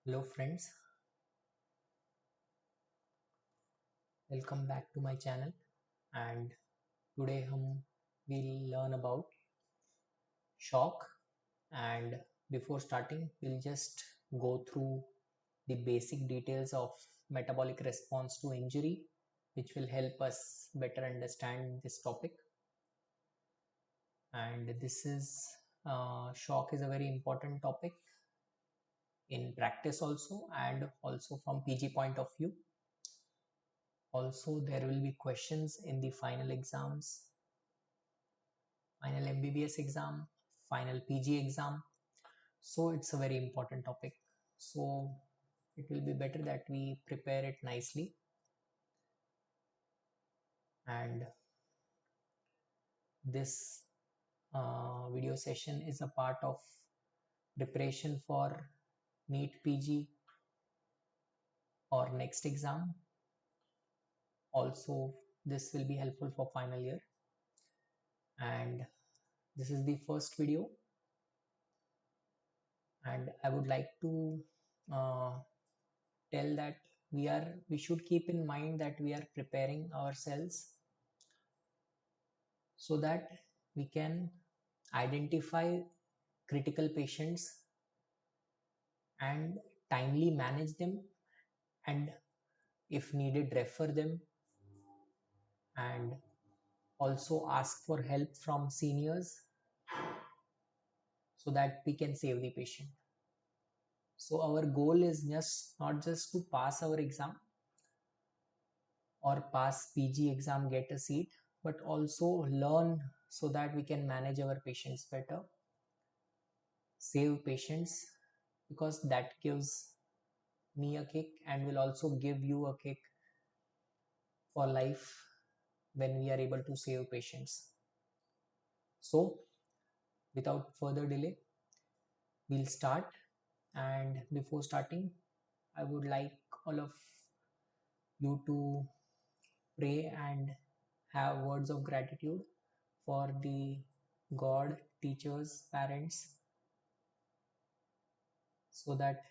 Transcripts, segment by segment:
Hello friends, welcome back to my channel and today we'll learn about shock, and before starting we'll just go through the basic details of metabolic response to injury, which will help us better understand this topic. And this is shock is a very important topic in practice also, and also from PG point of view. Also there will be questions in the final exams, final MBBS exam, final PG exam. So it's a very important topic. So it will be better that we prepare it nicely. And this video session is a part of preparation for NEET PG or next exam. Also, this will be helpful for final year. And this is the first video. And I would like to uh, tell that we should keep in mind that we are preparing ourselves so that we can identify critical patients and timely manage them, and if needed refer them, and also ask for help from seniors so that we can save the patient. So our goal is just not just to pass our exam or pass PG exam, get a seat, but also learn so that we can manage our patients better, save patients, because that gives me a kick and will also give you a kick for life when we are able to save patients. So without further delay, we'll start. And before starting, I would like all of you to pray and have words of gratitude for the God, teachers, parents, so that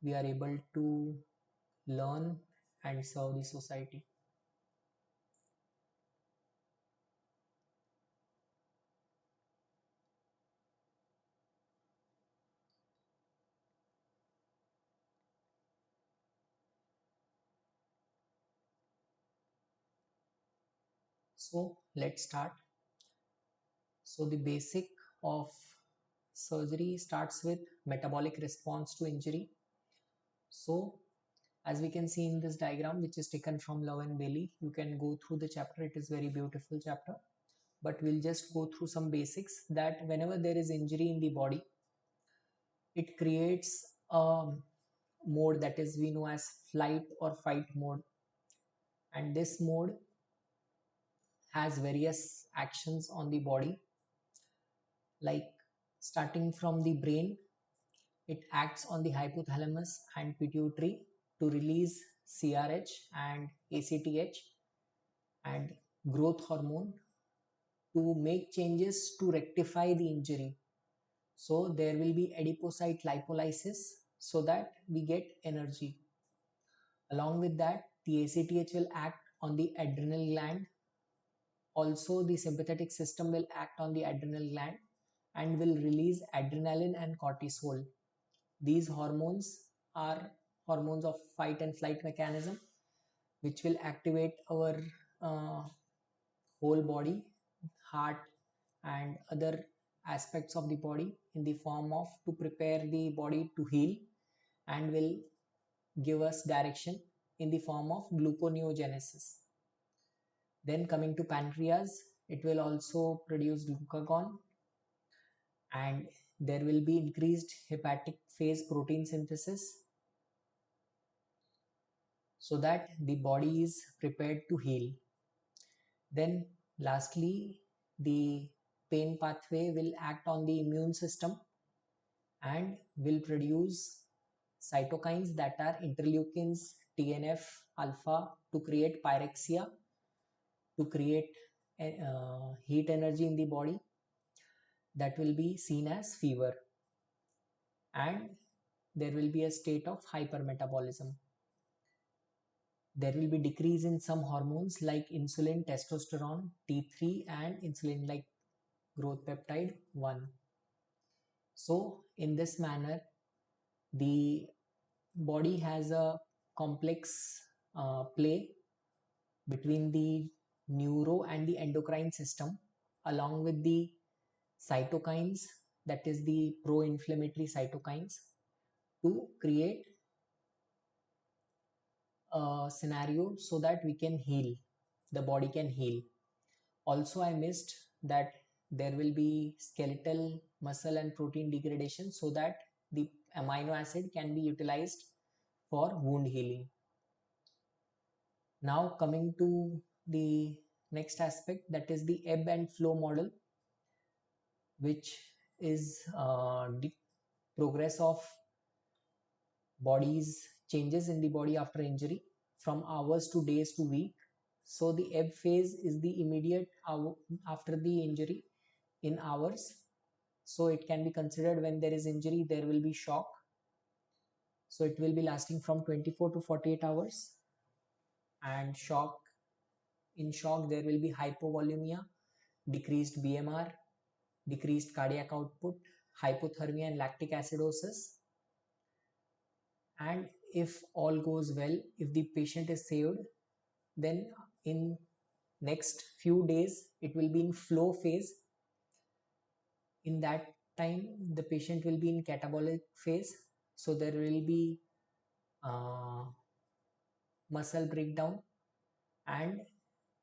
we are able to learn and serve the society. So let's start. So the basic of surgery starts with metabolic response to injury. So as we can see in this diagram, which is taken from Love and Bailey, you can go through the chapter. It is very beautiful chapter, but we'll just go through some basics that whenever there is injury in the body, it creates a mode that is we know as flight or fight mode. And this mode has various actions on the body, like starting from the brain, it acts on the hypothalamus and pituitary to release CRH and ACTH and growth hormone to make changes to rectify the injury. So there will be adipocyte lipolysis so that we get energy. Along with that, the ACTH will act on the adrenal gland. Also, the sympathetic system will act on the adrenal gland and will release adrenaline and cortisol. These hormones are hormones of fight and flight mechanism, which will activate our uh, whole body, heart, and other aspects of the body in the form of to prepare the body to heal, and will give us direction in the form of gluconeogenesis. Then coming to pancreas, it will also produce glucagon, and there will be increased hepatic phase protein synthesis so that the body is prepared to heal. Then lastly, the pain pathway will act on the immune system and will produce cytokines that are interleukins, TNF alpha, to create pyrexia, to create heat energy in the body that will be seen as fever. And there will be a state of hypermetabolism. There will be decrease in some hormones like insulin, testosterone, T3, and insulin like growth peptide 1. So in this manner, the body has a complex play between the neuro and the endocrine system, along with the cytokines, that is the pro-inflammatory cytokines, to create a scenario so that we can heal, the body can heal. Also, I missed that there will be skeletal muscle and protein degradation so that the amino acid can be utilized for wound healing. Now coming to the next aspect, that is the ebb and flow model, which is the progress of body's changes in the body after injury from hours to days to week. So the ebb phase is the immediate hour after the injury in hours. So it can be considered when there is injury, there will be shock. So it will be lasting from 24 to 48 hours. And in shock, there will be hypovolemia, decreased BMR, decreased cardiac output, hypothermia and lactic acidosis. And if all goes well, if the patient is saved, then in next few days, it will be in flow phase. In that time, the patient will be in catabolic phase. So there will be muscle breakdown, and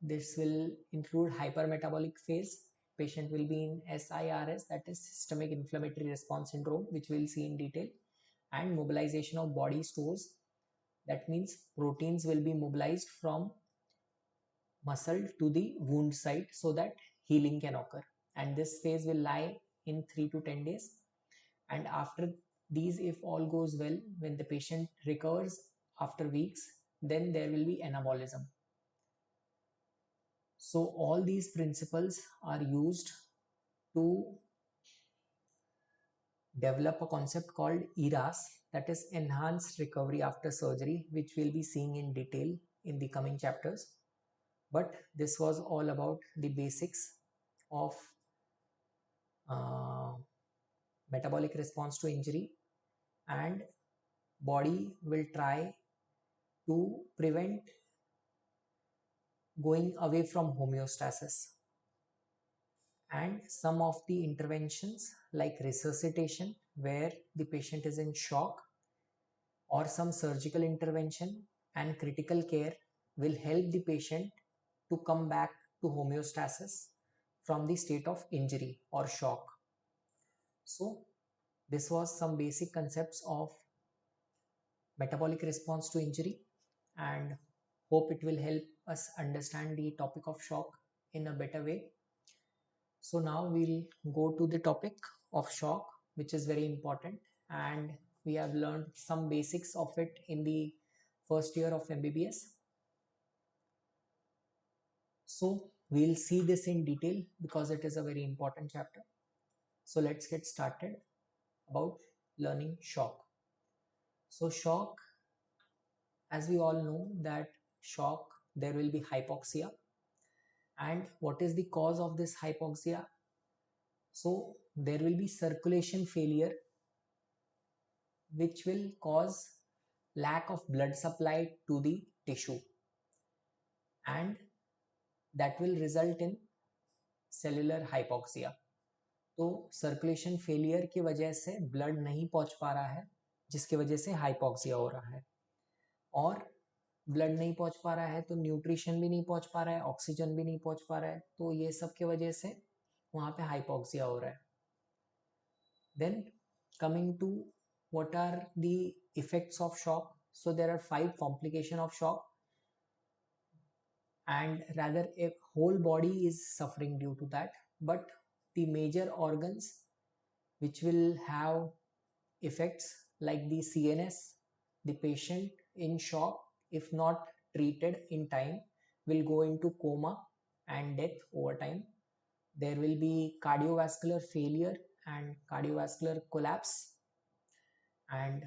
this will include hypermetabolic phase. Patient will be in SIRS, that is systemic inflammatory response syndrome, which we'll see in detail, and mobilization of body stores. That means proteins will be mobilized from muscle to the wound site so that healing can occur. And this phase will lie in 3 to 10 days. And after these, if all goes well, when the patient recovers after weeks, then there will be anabolism. So all these principles are used to develop a concept called ERAS, that is enhanced recovery after surgery, which we'll be seeing in detail in the coming chapters. But this was all about the basics of metabolic response to injury, and body will try to prevent going away from homeostasis. And some of the interventions like resuscitation, where the patient is in shock, or some surgical intervention and critical care will help the patient to come back to homeostasis from the state of injury or shock. So this was some basic concepts of metabolic response to injury, and hope it will help us understand the topic of shock in a better way. So now we'll go to the topic of shock, which is very important, and we have learned some basics of it in the first year of MBBS. So we'll see this in detail because it is a very important chapter. So let's get started about learning shock. So shock, as we all know that shock, there will be hypoxia. And what is the cause of this hypoxia? So there will be circulation failure, which will cause lack of blood supply to the tissue, and that will result in cellular hypoxia. तो circulation failure की वजह से blood नहीं पहुंच पा रहा है, जिसकी वजह से हाइपोक्सिया हो रहा है, और ब्लड नहीं पहुंच पा रहा है तो न्यूट्रिशन भी नहीं पहुंच पा रहा है, ऑक्सीजन भी नहीं पहुंच पा रहा है, तो ये सब की वजह से वहाँ पे हाइपोक्सिया हो रहा है. Then coming to what are the effects of shock. So there are 5 complications of shock, and rather a whole body is suffering due to that, but the major organs which will have effects like the CNS, the patient in shock, if not treated in time, will go into coma and death over time. There will be cardiovascular failure and cardiovascular collapse, and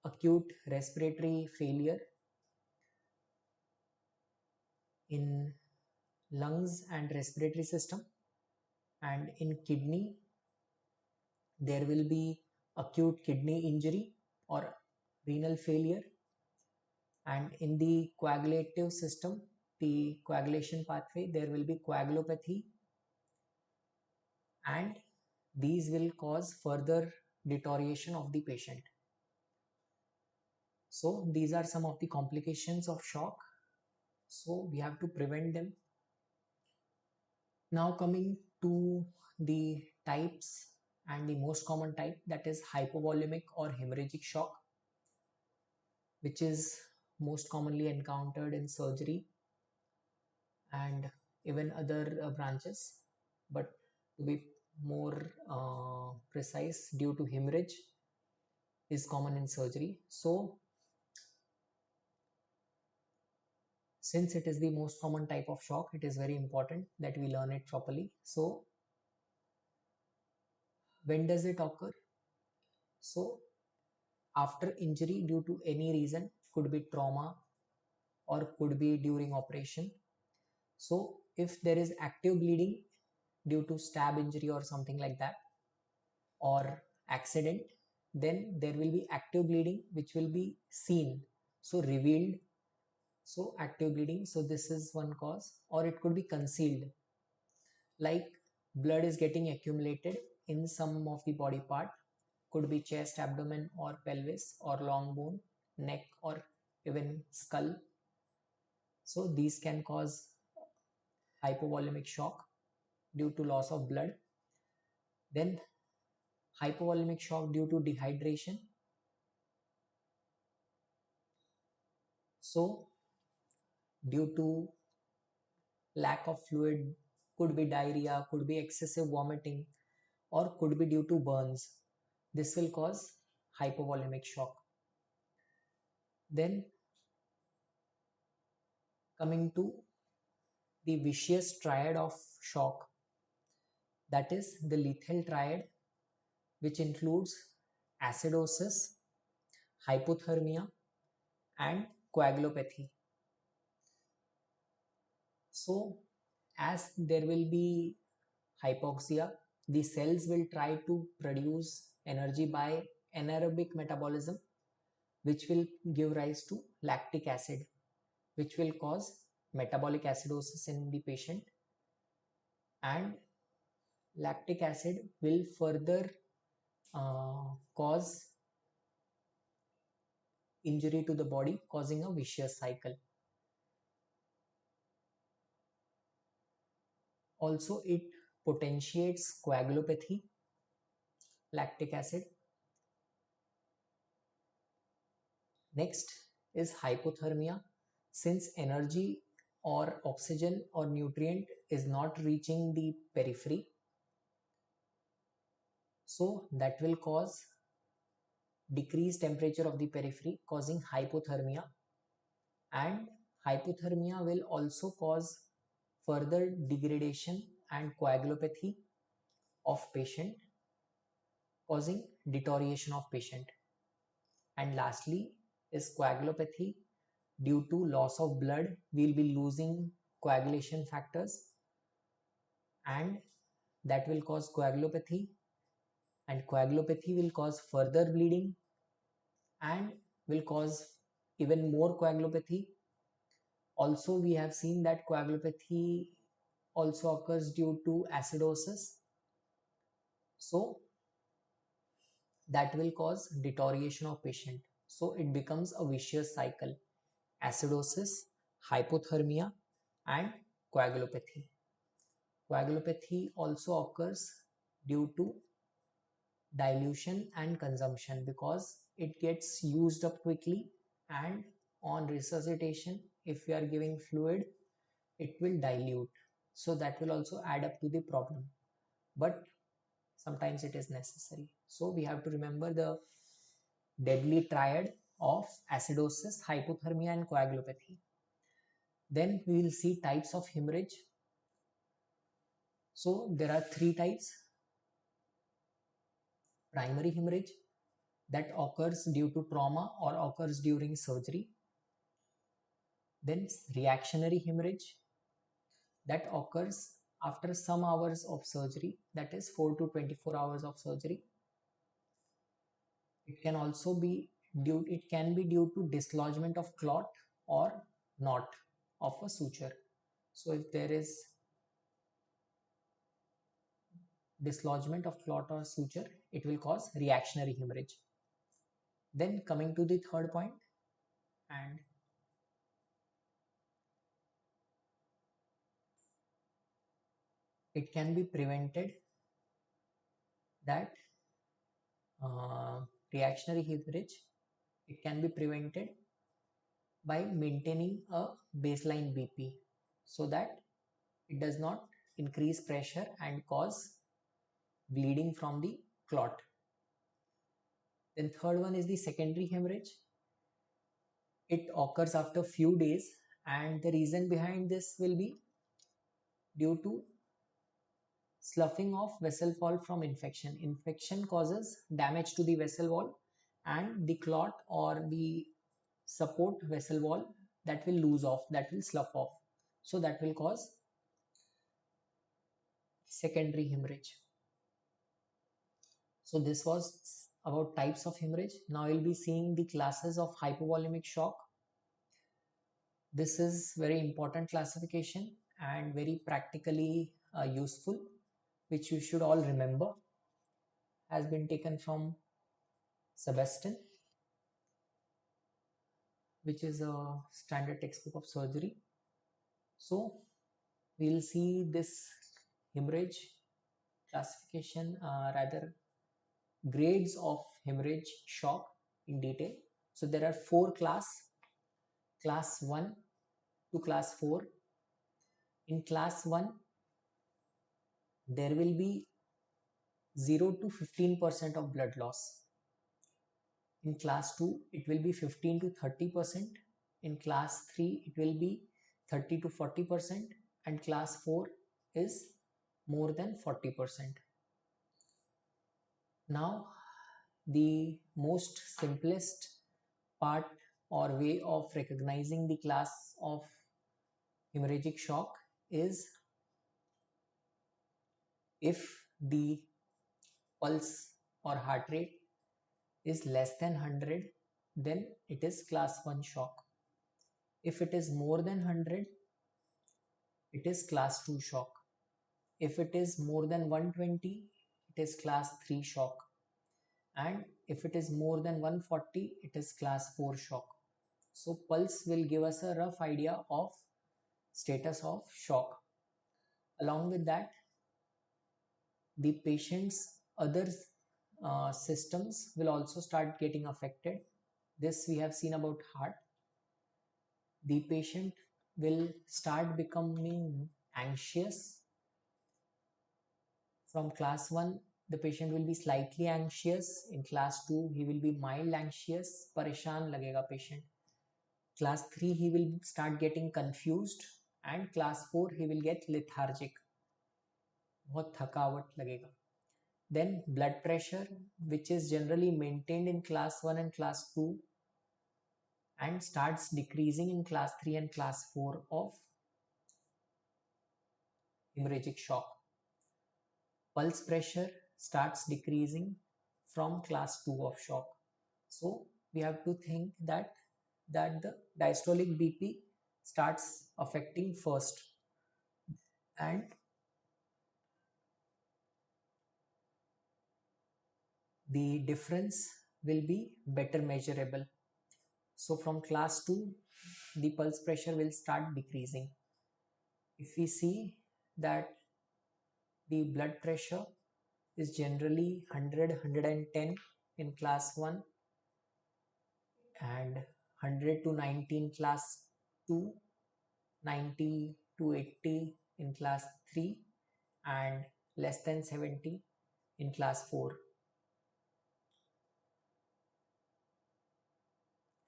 acute respiratory failure in lungs and respiratory system, and in kidney there will be acute kidney injury or renal failure, and in the coagulative system, the coagulation pathway, there will be coagulopathy, and these will cause further deterioration of the patient. So these are some of the complications of shock, so we have to prevent them. Now coming to the types, and the most common type, that is hypovolemic or hemorrhagic shock, which is most commonly encountered in surgery and even other branches, but to be more precise, due to hemorrhage is common in surgery. So since it is the most common type of shock, it is very important that we learn it properly. So when does it occur? So after injury due to any reason, could be trauma or could be during operation. So if there is active bleeding due to stab injury or something like that, or accident, then there will be active bleeding which will be seen, so revealed. So active bleeding, so this is one cause, or it could be concealed, like blood is getting accumulated in some of the body part, could be chest, abdomen, or pelvis, or long bone, neck, or even skull. So these can cause hypovolemic shock due to loss of blood. Then hypovolemic shock due to dehydration. So due to lack of fluid, could be diarrhea, could be excessive vomiting, or could be due to burns. This will cause hypovolemic shock. Then coming to the vicious triad of shock, that is the lethal triad, which includes acidosis, hypothermia, and coagulopathy. So as there will be hypoxia, the cells will try to produce energy by anaerobic metabolism, which will give rise to lactic acid, which will cause metabolic acidosis in the patient, and lactic acid will further cause injury to the body, causing a vicious cycle. Also, it potentiates coagulopathy, lactic acid. Next is hypothermia. Since energy or oxygen or nutrient is not reaching the periphery, so that will cause decreased temperature of the periphery, causing hypothermia, and hypothermia will also cause further degradation and coagulopathy of patient, causing deterioration of patient. And lastly is coagulopathy. Due to loss of blood, we'll be losing coagulation factors, and that will cause coagulopathy, and coagulopathy will cause further bleeding and will cause even more coagulopathy. Also, we have seen that coagulopathy also occurs due to acidosis, so that will cause deterioration of patient. So it becomes a vicious cycle: acidosis, hypothermia, and coagulopathy. Coagulopathy also occurs due to dilution and consumption, because it gets used up quickly, and on resuscitation, if we are giving fluid, it will dilute. So that will also add up to the problem. But sometimes it is necessary. So we have to remember the deadly triad of acidosis, hypothermia, and coagulopathy. Then we will see types of hemorrhage. So there are three types: primary hemorrhage, that occurs due to trauma or occurs during surgery. Then reactionary hemorrhage that occurs after some hours of surgery, that is 4 to 24 hours of surgery. It can also be due to dislodgement of clot or knot of a suture. So if there is dislodgement of clot or suture, it will cause reactionary hemorrhage. Then coming to the third point, and it can be prevented, that reactionary hemorrhage, it can be prevented by maintaining a baseline BP so that it does not increase pressure and cause bleeding from the clot. Then third one is the secondary hemorrhage. It occurs after few days, and the reason behind this will be due to sloughing of vessel wall from infection. Infection causes damage to the vessel wall, and the clot or the support vessel wall, that will lose off, that will slough off. So that will cause secondary hemorrhage. So this was about types of hemorrhage. Now we'll be seeing the classes of hypovolemic shock. This is very important classification and very practically useful, which you should all remember. Has been taken from Sebastian, which is a standard textbook of surgery. So we'll see this hemorrhage classification, rather grades of hemorrhage shock in detail. So there are four class 1 to class 4. In class 1, there will be 0 to 15% of blood loss. In class 2, it will be 15 to 30%. In class 3, it will be 30 to 40%. And class 4 is more than 40%. Now, the most simplest part or way of recognizing the class of hemorrhagic shock is if the pulse or heart rate is less than 100, then it is class 1 shock. If it is more than 100, it is class 2 shock. If it is more than 120, it is class 3 shock. And if it is more than 140, it is class 4 shock. So pulse will give us a rough idea of status of shock. Along with that, the patient's other systems will also start getting affected. This we have seen about heart. The patient will start becoming anxious. From class 1, the patient will be slightly anxious. In class 2, he will be mild anxious. Pareshan lagega patient. Class 3, he will start getting confused. And class 4, he will get lethargic. बहुत थकावट लगेगा. Then blood pressure, which is generally maintained in class 1 and class 2 and starts decreasing in class 3 and class 4 of hemorrhagic shock. Pulse pressure starts decreasing from class 2 of shock. So we have to think that the diastolic BP starts affecting first, and the difference will be better measurable. So from class 2, the pulse pressure will start decreasing. If we see that the blood pressure is generally 100-110 in class 1 and 100 to 90 in class 2, 90 to 80 in class 3 and less than 70 in class 4.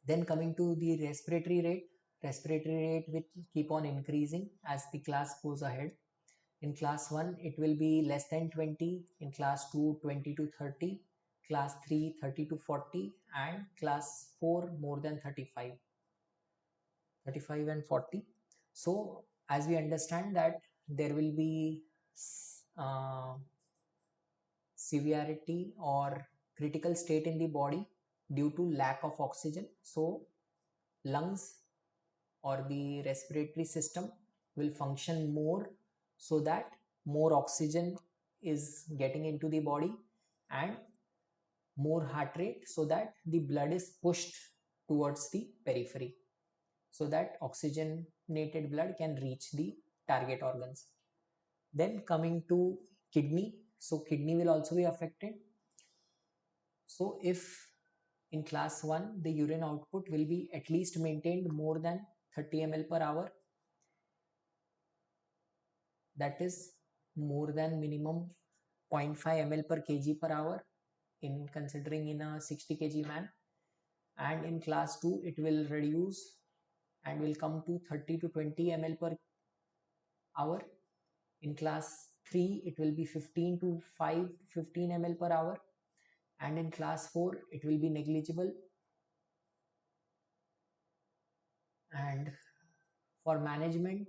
Then coming to the respiratory rate will keep on increasing as the class goes ahead. In class 1, it will be less than 20. In class 2, 20 to 30. class 3 30 to 40, and class 4 more than 35 and 40. So as we understand that there will be uh, severity or critical state in the body due to lack of oxygen, so lungs or the respiratory system will function more so that more oxygen is getting into the body and more heart rate so that the blood is pushed towards the periphery so that oxygenated blood can reach the target organs. Then coming to kidney, so kidney will also be affected. So if in class 1 the urine output will be at least maintained more than 30 ml per hour, that is more than minimum 0.5 ml per kg per hour in considering in a 60 kg man, and in class 2 it will reduce and will come to 30 to 20 ml per hour. In class 3 it will be 15 to 15 ml per hour, and in class 4 it will be negligible. And for management,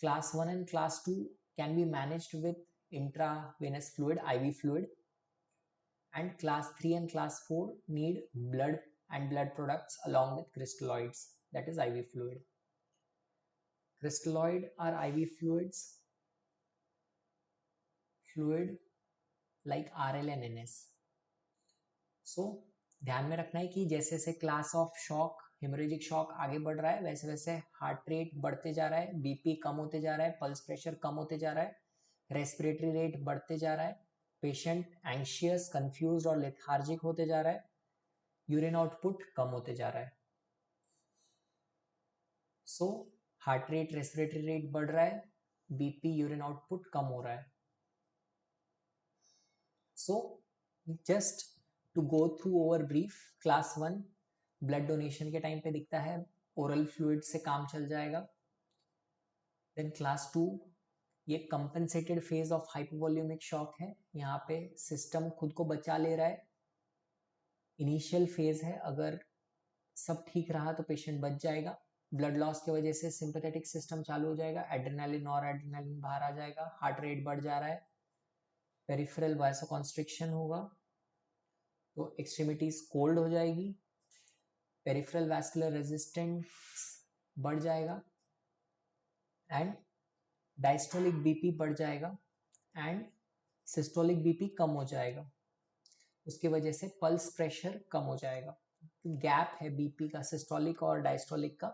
class 1 and class 2 can be managed with intravenous fluid, IV fluid, and class 3 and class 4 need blood and blood products along with crystalloids, that is IV fluid. Crystalloid are IV fluid like RL and NS. सो ध्यान में रखना है कि जैसे जैसे class of shock, haemorrhagic shock आगे बढ़ रहा है वैसे वैसे हार्ट रेट बढ़ते जा रहा है, बीपी कम होते जा रहा है, पल्स प्रेशर कम होते जा रहा है, रेस्पिरेटरी रेट बढ़ते जा रहा है, पेशेंट एंशियस, कंफ्यूज और लेथार्जिक होते जा रहा है, यूरिन आउटपुट कम होते जा रहा है. So heart rate, respiratory rate बढ़ रहा है, बीपी, यूरिन आउटपुट कम हो रहा है. So just to go through over brief, class 1 blood donation के टाइम पे दिखता है, ओरल फ्लूइड से काम चल जाएगा. देन क्लास 2 ये compensated phase of hypovolaemic shock है, यहाँ पे सिस्टम खुद को बचा ले रहा है. इनिशियल फेज है, अगर सब ठीक रहा तो पेशेंट बच जाएगा. ब्लड लॉस की वजह से सिंपैथेटिक सिस्टम चालू हो जाएगा, एड्रेनालिन और एड्रेनालिन बाहर आ जाएगा, हार्ट रेट बढ़ जा रहा है, पेरिफेरल वासोकॉन्स्ट्रिक्शन होगा तो एक्सट्रीमिटीज कोल्ड हो जाएगी, पेरिफेरल वैस्कुलर रेजिस्टेंस बढ़ जाएगा एंड डायस्टोलिक बीपी बढ़ जाएगा एंड सिस्टोलिक बीपी कम हो जाएगा. उसकी वजह से पल्स प्रेशर कम हो जाएगा. गैप है बीपी का सिस्टोलिक और डायस्टोलिक का,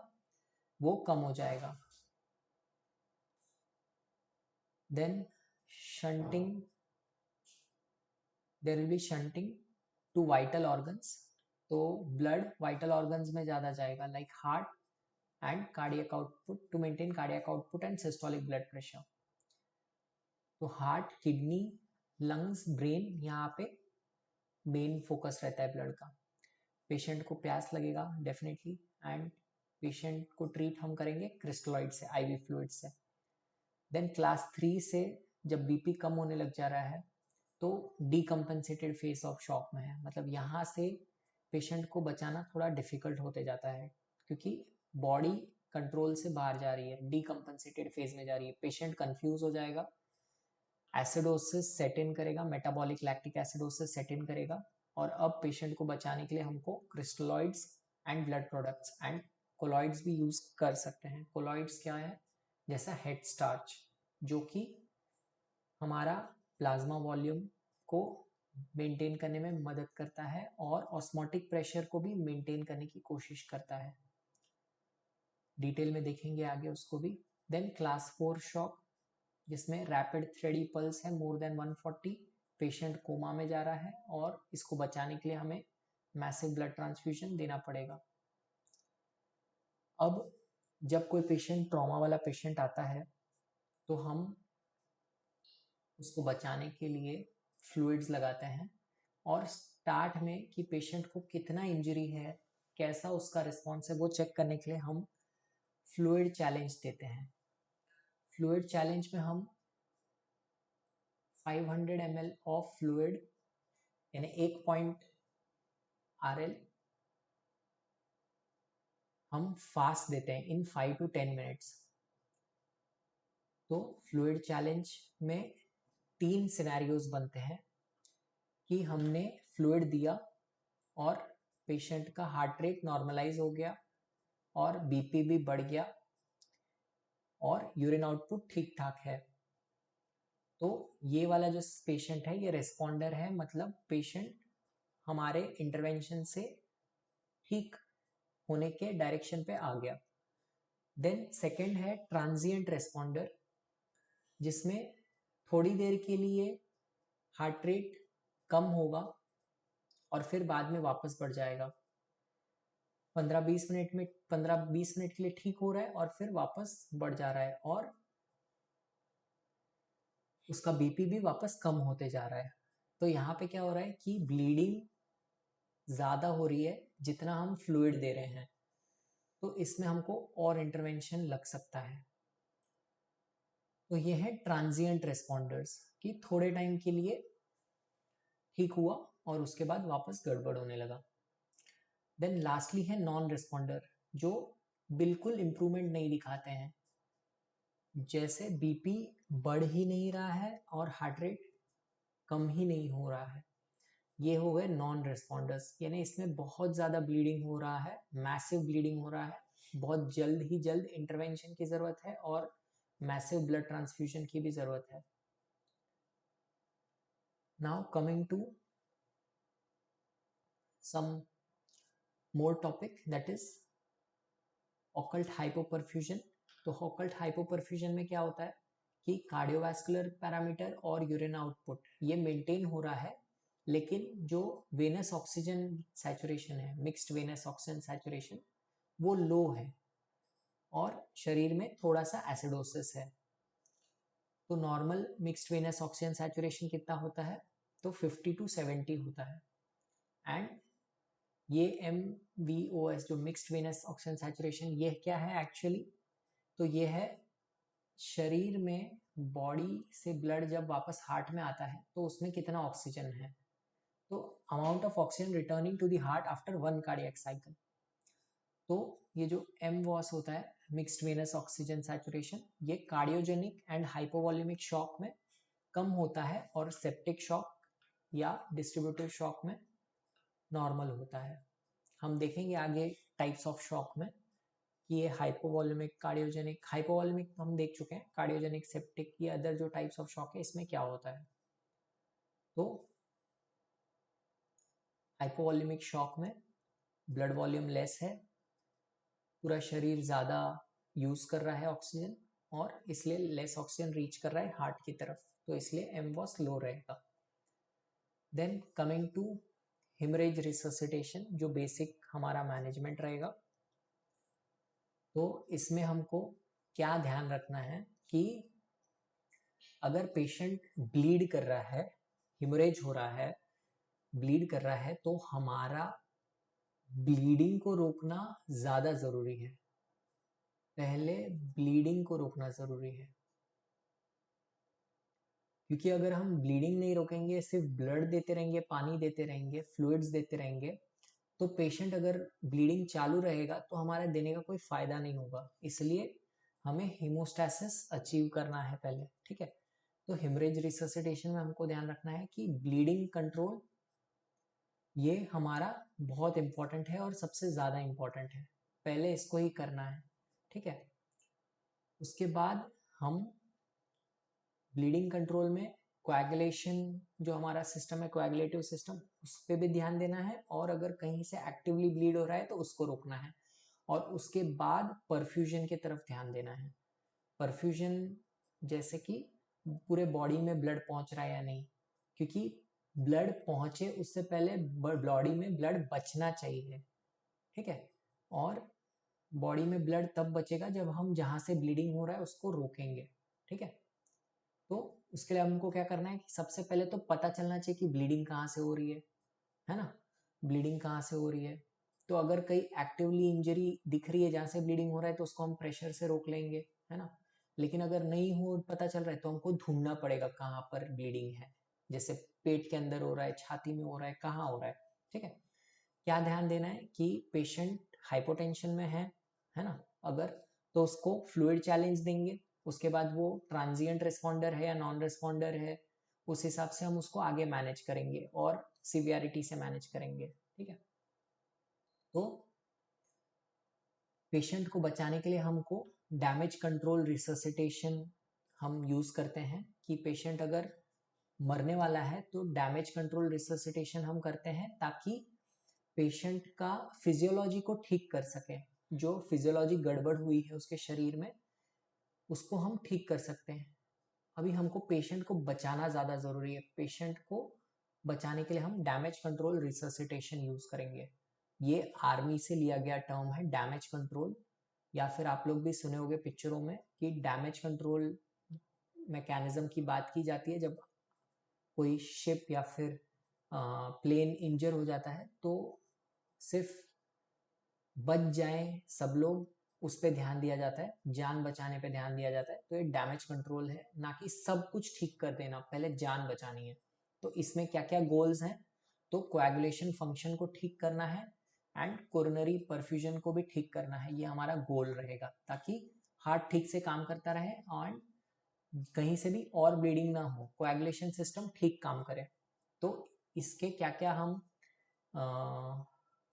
वो कम हो जाएगा. Then shunting, there will be shunting to vital organs, तो ब्लड वाइटल ऑर्गन्स में ज़्यादा जाएगा like heart and cardiac output to maintain cardiac output and systolic blood pressure. तो हार्ट, किडनी, लंग्स, ब्रेन यहाँ पे मेन फोकस रहता है blood का. पेशेंट को प्यास लगेगा डेफिनेटली एंड पेशेंट को ट्रीट हम करेंगे क्रिस्टलॉइड से, IV फ्लूइड से. देन क्लास 3 से जब बीपी कम होने लग जा रहा है तो डीकम्पनसेटेड फेज ऑफ शॉक में है, मतलब यहाँ से पेशेंट को बचाना थोड़ा डिफिकल्ट होते जाता है क्योंकि बॉडी कंट्रोल से बाहर जा रही है, डीकम्पनसेटेड फेज में जा रही है, पेशेंट कंफ्यूज हो जाएगा, एसिडोसिस सेट इन करेगा, मेटाबॉलिक लैक्टिक एसिडोसिस सेट इन करेगा. और अब पेशेंट को बचाने के लिए हमको crystalloids and blood products and colloids भी यूज कर सकते हैं. कोलॉइड्स क्या है? जैसा हेड स्टार्च, जो कि हमारा प्लाज्मा वॉल्यूम को मेंटेन करने में मदद करता है और ऑस्मोटिक प्रेशर को भी मेंटेन करने की कोशिश करता है. डिटेल में देखेंगे आगे उसको भी. देन क्लास 4 शॉक, जिसमें रैपिड थ्रेडी पल्स है मोर देन 140, पेशेंट कोमा में जा रहा है और इसको बचाने के लिए हमें मैसिव ब्लड ट्रांसफ्यूजन देना पड़ेगा. अब जब कोई पेशेंट, ट्रॉमा वाला पेशेंट आता है तो हम उसको बचाने के लिए फ्लूइड्स लगाते हैं और स्टार्ट में कि पेशेंट को कितना इंजरी है, कैसा उसका रिस्पॉन्स है, वो चेक करने के लिए हम फ्लूइड चैलेंज देते हैं. फ्लूइड चैलेंज में हम 500 ml ऑफ फ्लूइड यानी 1 RL हम फास्ट देते हैं इन 5 to 10 मिनट्स। तो फ्लूइड चैलेंज में 3 सिनेरियोज बनते हैं कि हमने फ्लूइड दिया और पेशेंट का हार्ट रेट नॉर्मलाइज हो गया और बीपी भी बढ़ गया और यूरिन आउटपुट ठीक ठाक है। तो ये वाला जो पेशेंट है ये रेस्पॉन्डर है, मतलब पेशेंट हमारे इंटरवेंशन से ठीक होने के डायरेक्शन पे आ गया। देन सेकंड है ट्रांजिएंट रेस्पॉन्डर, जिसमें थोड़ी देर के लिए हार्ट रेट कम होगा और फिर बाद में वापस बढ़ जाएगा। 15-20 मिनट के लिए ठीक हो रहा है और फिर वापस बढ़ जा रहा है और उसका बीपी भी वापस कम होते जा रहा है। तो यहाँ पे क्या हो रहा है कि ब्लीडिंग ज़्यादा हो रही है जितना हम फ्लूइड दे रहे हैं, तो इसमें हमको और इंटरवेंशन लग सकता है। तो ये है ट्रांजिएंट रेस्पॉन्डर्स कि थोड़े टाइम के लिए ठीक हुआ और उसके बाद वापस गड़बड़ होने लगा। देन लास्टली है नॉन रेस्पॉन्डर, जो बिल्कुल इम्प्रूवमेंट नहीं दिखाते हैं, जैसे बीपी बढ़ ही नहीं रहा है और हार्ट रेट कम ही नहीं हो रहा है। ये हो गए नॉन रेस्पॉन्डर्स, यानी इसमें बहुत ज़्यादा ब्लीडिंग हो रहा है, मैसिव ब्लीडिंग हो रहा है, बहुत जल्द इंटरवेंशन की ज़रूरत है और मैसिव ब्लड ट्रांसफ्यूजन की भी ज़रूरत है। Now coming to some more topic, that is occult hypoperfusion। तो occult hypoperfusion में क्या होता है कि कार्डियोवैस्कुलर पैरामीटर और यूरिन आउटपुट ये मेंटेन हो रहा है, लेकिन जो वेनस ऑक्सीजन सैचुरेशन है, मिक्स्ड वेनस ऑक्सीजन सैचुरेशन, वो लो है और शरीर में थोड़ा सा एसिडोसिस है। तो normal mixed venous oxygen saturation कितना होता है? तो 50 to 70 होता है। एंड ये MVOS जो मिक्स्ड वेनस ऑक्सीजन सैचुरेशन, ये क्या है एक्चुअली? तो ये है शरीर में बॉडी से ब्लड जब वापस हार्ट में आता है तो उसमें कितना ऑक्सीजन है, तो amount of oxygen returning to the heart after 1 cardiac cycle. तो ये जो MVOS होता है, मिक्स्ड वेनस ऑक्सीजन सैचुरेशन, ये कार्डियोजेनिक एंड हाइपोवॉल्यूमिक शॉक में कम होता है और सेप्टिक शॉक या डिस्ट्रीब्यूटिव शॉक में नॉर्मल होता है। हम देखेंगे आगे टाइप्स ऑफ शॉक में कि ये हाइपोवॉल्यूमिक, कार्डियोजेनिक, हाइपोवॉल्यूमिक हम देख चुके हैं, कार्डियोजेनिक, सेप्टिक, ये अदर जो टाइप्स ऑफ शॉक है इसमें क्या होता है। तो हाइपोवॉल्यूमिक शॉक में ब्लड वॉल्यूम लेस है, पूरा शरीर ज़्यादा यूज़ कर रहा है ऑक्सीजन और इसलिए लेस ऑक्सीजन रीच कर रहा है हार्ट की तरफ, तो इसलिए MVOS लो रहेगा। Then coming to haemorrhage resuscitation, जो बेसिक हमारा मैनेजमेंट रहेगा। तो इसमें हमको क्या ध्यान रखना है कि अगर पेशेंट ब्लीड कर रहा है, हेमरेज हो रहा है, ब्लीड कर रहा है, तो हमारा ब्लीडिंग को रोकना ज़्यादा ज़रूरी है। पहले ब्लीडिंग को रोकना ज़रूरी है, क्योंकि अगर हम ब्लीडिंग नहीं रोकेंगे, सिर्फ ब्लड देते रहेंगे, पानी देते रहेंगे, फ्लूइड्स देते रहेंगे, तो पेशेंट अगर ब्लीडिंग चालू रहेगा तो हमारा देने का कोई फ़ायदा नहीं होगा। इसलिए हमें हीमोस्टैसिस अचीव करना है पहले, ठीक है। तो हेमरेज रिससिटेशन में हमको ध्यान रखना है कि ब्लीडिंग कंट्रोल ये हमारा बहुत इम्पॉर्टेंट है और सबसे ज़्यादा इम्पॉर्टेंट है, पहले इसको ही करना है, ठीक है। उसके बाद हम ब्लीडिंग कंट्रोल में कोएगुलेशन, जो हमारा सिस्टम है कोएगुलेटिव सिस्टम, उस पर भी ध्यान देना है, और अगर कहीं से एक्टिवली ब्लीड हो रहा है तो उसको रोकना है। और उसके बाद परफ्यूजन की तरफ ध्यान देना है। परफ्यूजन जैसे कि पूरे बॉडी में ब्लड पहुंच रहा है या नहीं, क्योंकि ब्लड पहुंचे उससे पहले बॉडी में ब्लड बचना चाहिए, ठीक है। और बॉडी में ब्लड तब बचेगा जब हम जहाँ से ब्लीडिंग हो रहा है उसको रोकेंगे, ठीक है। तो उसके लिए हमको क्या करना है कि सबसे पहले तो पता चलना चाहिए कि ब्लीडिंग कहाँ से हो रही है ना, ब्लीडिंग कहाँ से हो रही है। तो अगर कहीं एक्टिवली इंजरी दिख रही है जहाँ से ब्लीडिंग हो रहा है तो उसको हम प्रेशर से रोक लेंगे, है ना। लेकिन अगर नहीं हो पता चल रहा है तो हमको ढूंढना पड़ेगा कहाँ पर ब्लीडिंग है, जैसे पेट के अंदर हो रहा है, छाती में हो रहा है, कहाँ हो रहा है, ठीक है। क्या ध्यान देना है कि पेशेंट हाइपोटेंशन में है ना, अगर तो उसको फ्लूइड चैलेंज देंगे, उसके बाद वो ट्रांजिएंट रिस्पॉन्डर है या नॉन रिस्पॉन्डर है, उस हिसाब से हम उसको आगे मैनेज करेंगे और सिवियरिटी से मैनेज करेंगे, ठीक है। तो पेशेंट को बचाने के लिए हमको डैमेज कंट्रोल रिससिटेशन हम यूज करते हैं कि पेशेंट अगर मरने वाला है तो डैमेज कंट्रोल रिससिटेशन हम करते हैं ताकि पेशेंट का फिजियोलॉजी को ठीक कर सके, जो फिजियोलॉजी गड़बड़ हुई है उसके शरीर में उसको हम ठीक कर सकते हैं। अभी हमको पेशेंट को बचाना ज़्यादा ज़रूरी है, पेशेंट को बचाने के लिए हम डैमेज कंट्रोल रिससिटेशन यूज करेंगे। ये आर्मी से लिया गया टर्म है डैमेज कंट्रोल, या फिर आप लोग भी सुने होंगे पिक्चरों में कि डैमेज कंट्रोल मैकेनिज्म की बात की जाती है जब कोई शिप या फिर प्लेन इंजर हो जाता है तो सिर्फ बच जाए सब लोग, उस पर ध्यान दिया जाता है, जान बचाने पे ध्यान दिया जाता है। तो ये डैमेज कंट्रोल है, ना कि सब कुछ ठीक कर देना, पहले जान बचानी है। तो इसमें क्या क्या गोल्स हैं, तो कोएगुलेशन फंक्शन को ठीक करना है एंड कोरोनरी परफ्यूजन को भी ठीक करना है, ये हमारा गोल रहेगा ताकि हार्ट ठीक से काम करता रहे और कहीं से भी और ब्लीडिंग ना हो, कोएगुलेशन सिस्टम ठीक काम करे। तो इसके क्या क्या हम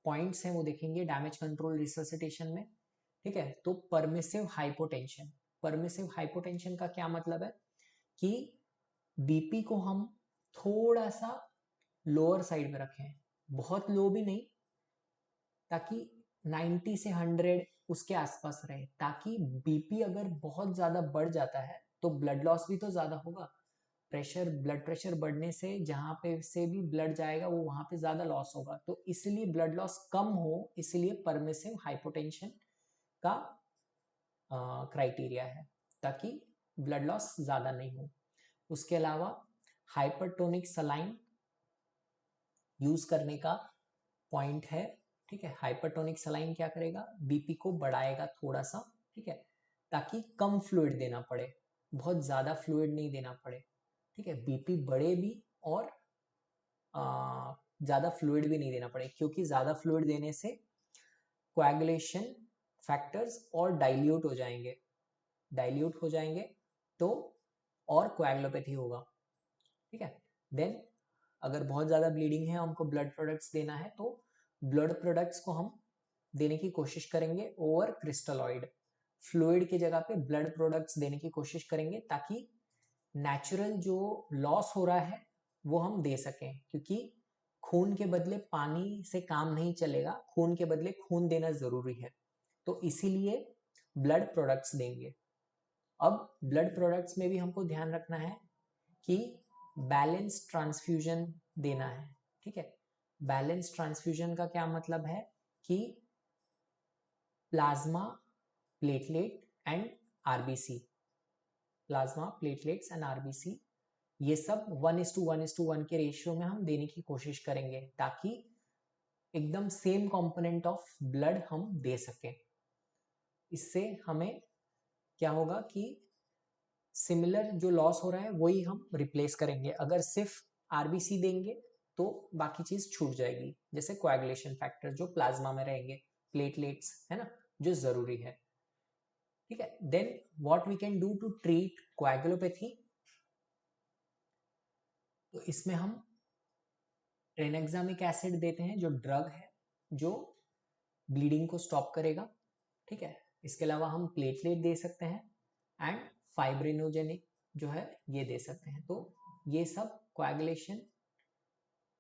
पॉइंट्स हैं वो देखेंगे डैमेज कंट्रोल रिससिटेशन में, ठीक है। तो परमिसिव हाइपोटेंशन, परमिसिव हाइपोटेंशन का क्या मतलब है कि बीपी को हम थोड़ा सा लोअर साइड में रखें, बहुत लो भी नहीं, ताकि 90 से 100 उसके आसपास रहे, ताकि बीपी अगर बहुत ज्यादा बढ़ जाता है तो ब्लड लॉस भी तो ज्यादा होगा। प्रेशर, ब्लड प्रेशर बढ़ने से जहाँ पे से भी ब्लड जाएगा वो वहां पे ज्यादा लॉस होगा, तो इसलिए ब्लड लॉस कम हो, इसलिए परमिसिव हाइपोटेंशन का क्राइटेरिया है ताकि ब्लड लॉस ज्यादा नहीं हो। उसके अलावा हाइपरटोनिक सलाइन यूज करने का पॉइंट है, ठीक है। हाइपरटोनिक सलाइन क्या करेगा, बीपी को बढ़ाएगा थोड़ा सा, ठीक है, ताकि कम फ्लूइड देना पड़े, बहुत ज्यादा फ्लूइड नहीं देना पड़े, ठीक है। बीपी बढ़े भी और ज़्यादा फ्लूइड भी नहीं देना पड़े, क्योंकि ज़्यादा फ्लूइड देने से कोएगुलेशन फैक्टर्स और डाइल्यूट हो जाएंगे, डाइल्यूट हो जाएंगे तो और कोएगुलोपैथी होगा, ठीक है। देन अगर बहुत ज़्यादा ब्लीडिंग है, हमको ब्लड प्रोडक्ट्स देना है, तो ब्लड प्रोडक्ट्स को हम देने की कोशिश करेंगे ओवर क्रिस्टलॉइड, फ्लूइड की जगह पे ब्लड प्रोडक्ट्स देने की कोशिश करेंगे ताकि नेचुरल जो लॉस हो रहा है वो हम दे सकें, क्योंकि खून के बदले पानी से काम नहीं चलेगा, खून के बदले खून देना जरूरी है, तो इसीलिए ब्लड प्रोडक्ट्स देंगे। अब ब्लड प्रोडक्ट्स में भी हमको ध्यान रखना है कि बैलेंस ट्रांसफ्यूजन देना है, ठीक है। बैलेंस ट्रांसफ्यूजन का क्या मतलब है कि plasma, platelet and RBC, plasma, platelets and RBC, ये सब 1:1:1 के रेशियो में हम देने की कोशिश करेंगे ताकि एकदम सेम कंपोनेंट ऑफ ब्लड हम दे सकें। इससे हमें क्या होगा कि सिमिलर जो लॉस हो रहा है वही हम रिप्लेस करेंगे। अगर सिर्फ आरबीसी देंगे तो बाकी चीज छूट जाएगी, जैसे कोएगुलेशन फैक्टर जो प्लाज्मा में रहेंगे, प्लेटलेट्स है ना, जो जरूरी है, ठीक है। Then what we can do to treat coagulopathy, तो इसमें हम ट्रेनेक्सामिक एसिड देते हैं जो ड्रग है जो ब्लीडिंग को स्टॉप करेगा, ठीक है। इसके अलावा हम प्लेटलेट दे सकते हैं एंड फाइब्रिनोजेनिक जो है ये दे सकते हैं। तो ये सब कोएगुलेशन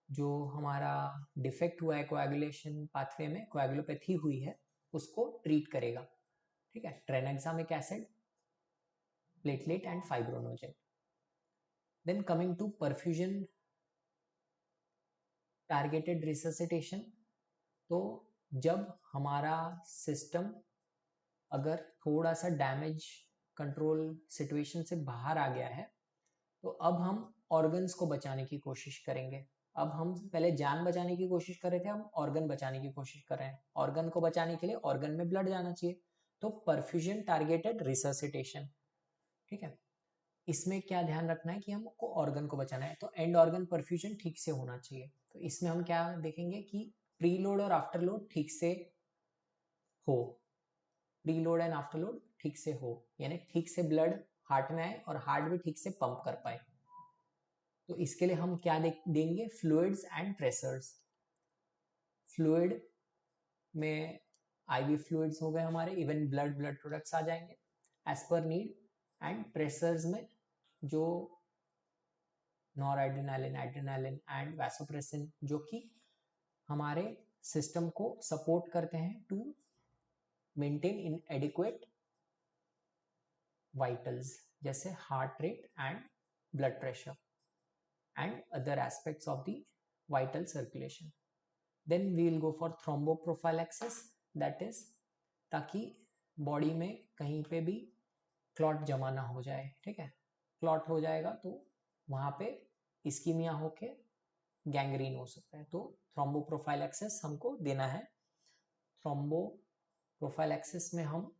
जो हमारा डिफेक्ट हुआ है कोएगुलेशन पाथवे में, कोएगुलोपैथी हुई है, उसको ट्रीट करेगा, ठीक है। Tranexamic acid, platelet and fibrinogen. Then coming to perfusion targeted resuscitation, तो जब हमारा सिस्टम अगर थोड़ा सा डैमेज कंट्रोल सिचुएशन से बाहर आ गया है तो अब हम ऑर्गन्स को बचाने की कोशिश करेंगे। अब हम पहले जान बचाने की कोशिश कर रहे थे, हम ऑर्गन बचाने की कोशिश कर रहे हैं। ऑर्गन को बचाने के लिए ऑर्गन में ब्लड जाना चाहिए, तो परफ्यूजन टारगेटेड रिससिटेशन, ठीक है। इसमें क्या ध्यान रखना है कि हमको ऑर्गन को बचाना है, तो एंड ऑर्गन परफ्यूजन ठीक से होना चाहिए। तो इसमें हम क्या देखेंगे कि प्री लोड और आफ्टर लोड ठीक से हो, pre load and after load ठीक से हो, यानी ठीक से ब्लड हार्ट में आए और हार्ट भी ठीक से पंप कर पाए। तो इसके लिए हम क्या देंगे, फ्लूइड्स एंड प्रेशर्स। फ्लूइड में आईवी फ्लूइड्स हो गए हमारे, इवन ब्लड प्रोडक्ट्स आ जाएंगे as per need. And pressures में जो nor adrenaline, adrenaline and vasopressin, जो कि हमारे सिस्टम को सपोर्ट करते हैं to maintain in adequate vitals, जैसे heart rate and blood pressure and other aspects of the vital circulation. Then we will go for thromboprophylaxis, that is ताकि body में कहीं पे भी क्लॉट जमा ना हो जाए, ठीक है। क्लॉट हो जाएगा तो वहाँ पे इस्कीमिया होके गैंग्रीन हो सकता है, तो थ्रोम्बोप्रोफाइलैक्सिस हमको देना है। थ्रोम्बोप्रोफाइलैक्सिस में हम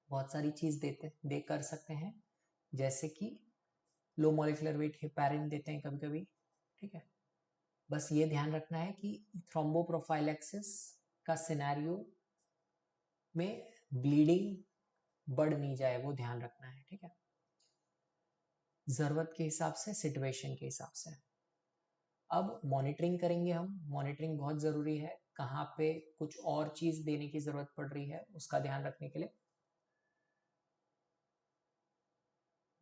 बहुत सारी चीज दे कर सकते हैं, जैसे कि लो मॉलिक्यूलर वेट हेपारिन देते हैं कभी कभी, ठीक है। बस ये ध्यान रखना है कि थ्रोम्बोप्रोफाइलैक्सिस का सिनेरियो में ब्लीडिंग बढ़ नहीं जाए, वो ध्यान रखना है, ठीक है। जरूरत के हिसाब से, सिचुएशन के हिसाब से। अब मॉनिटरिंग करेंगे हम। मॉनिटरिंग बहुत ज़रूरी है, कहाँ पे कुछ और चीज़ देने की ज़रूरत पड़ रही है उसका ध्यान रखने के लिए।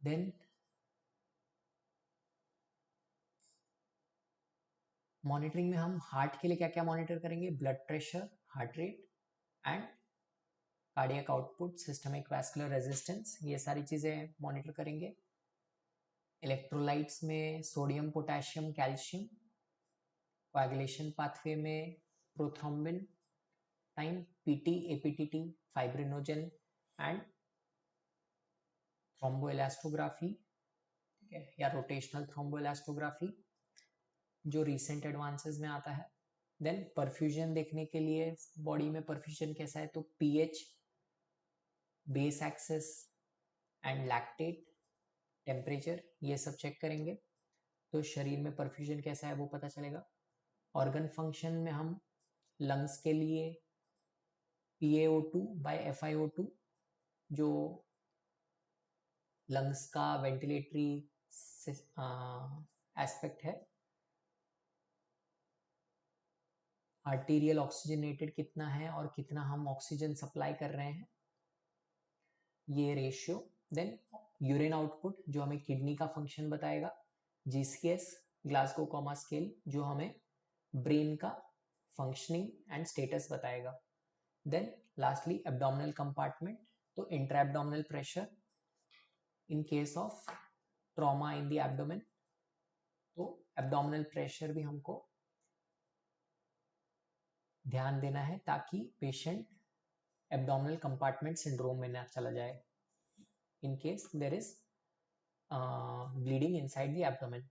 देन मॉनिटरिंग में हम हार्ट के लिए क्या क्या मॉनिटर करेंगे, blood pressure, heart rate and cardiac output, systemic vascular resistance, ये सारी चीज़ें मॉनिटर करेंगे। इलेक्ट्रोलाइट्स में sodium, potassium, calcium. Coagulation pathway में prothrombin time, PT, APTT, fibrinogen and thromboelastography, ठीक है, या रोटेशनल थ्रोम्बोइलास्टोग्राफी जो रिसेंट एडवांसेस में आता है। देन परफ्यूजन देखने के लिए बॉडी में परफ्यूजन कैसा है, तो pH, base excess and lactate, temperature, ये सब चेक करेंगे तो शरीर में परफ्यूजन कैसा है वो पता चलेगा। ऑर्गन फंक्शन में हम लंग्स के लिए PaO2 बाय FiO2, जो लंग्स का वेंटिलेटरी एस्पेक्ट है। आर्टीरियल ऑक्सीजनेटेड कितना है और कितना हम ऑक्सीजन सप्लाई कर रहे हैं, ये रेशियो। देन यूरिन आउटपुट जो हमें किडनी का फंक्शन बताएगा। GCS, ग्लासगो कॉमा स्केल, जो हमें ब्रेन का फंक्शनिंग एंड स्टेटस बताएगा। देन लास्टली एब्डोमिनल कंपार्टमेंट, तो intra abdominal pressure in case of trauma in the abdomen, तो एब्डोमिनल प्रेशर भी हमको ध्यान देना है ताकि पेशेंट एब्डोमिनल कंपार्टमेंट सिंड्रोम में ना चला जाए in case there is bleeding inside the abdomen.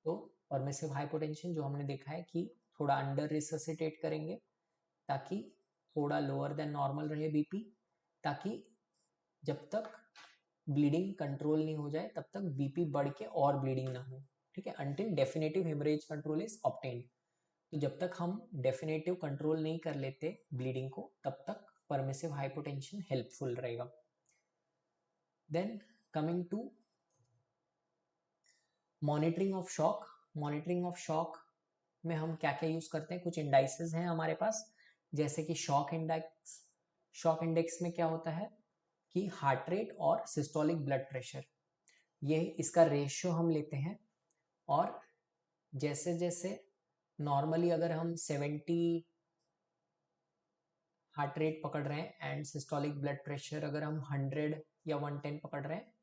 तो परमिसिव हाइपोटेंशन जो हमने देखा है कि थोड़ा अंडर रिससिटेट करेंगे ताकि थोड़ा लोअर देन नॉर्मल रहे बीपी, ताकि जब तक ब्लीडिंग कंट्रोल नहीं हो जाए तब तक बीपी बढ़ के और ब्लीडिंग ना हो, ठीक है, until definitive haemorrhage control is obtained. तो जब तक हम डेफिनेटिव कंट्रोल नहीं कर लेते ब्लीडिंग को तब तक परमिसिव हाइपोटेंशन हेल्पफुल रहेगा। Then coming to monitoring of shock. Monitoring of shock में हम क्या क्या यूज करते हैं, कुछ इंडाइसेस हैं हमारे पास, जैसे कि शॉक इंडेक्स। शॉक इंडेक्स में क्या होता है कि हार्ट रेट और सिस्टोलिक ब्लड प्रेशर, ये इसका रेशियो हम लेते हैं। और जैसे जैसे नॉर्मली अगर हम 70 हार्ट रेट पकड़ रहे हैं एंड सिस्टोलिक ब्लड प्रेशर अगर हम 100 या 110 पकड़ रहे हैं,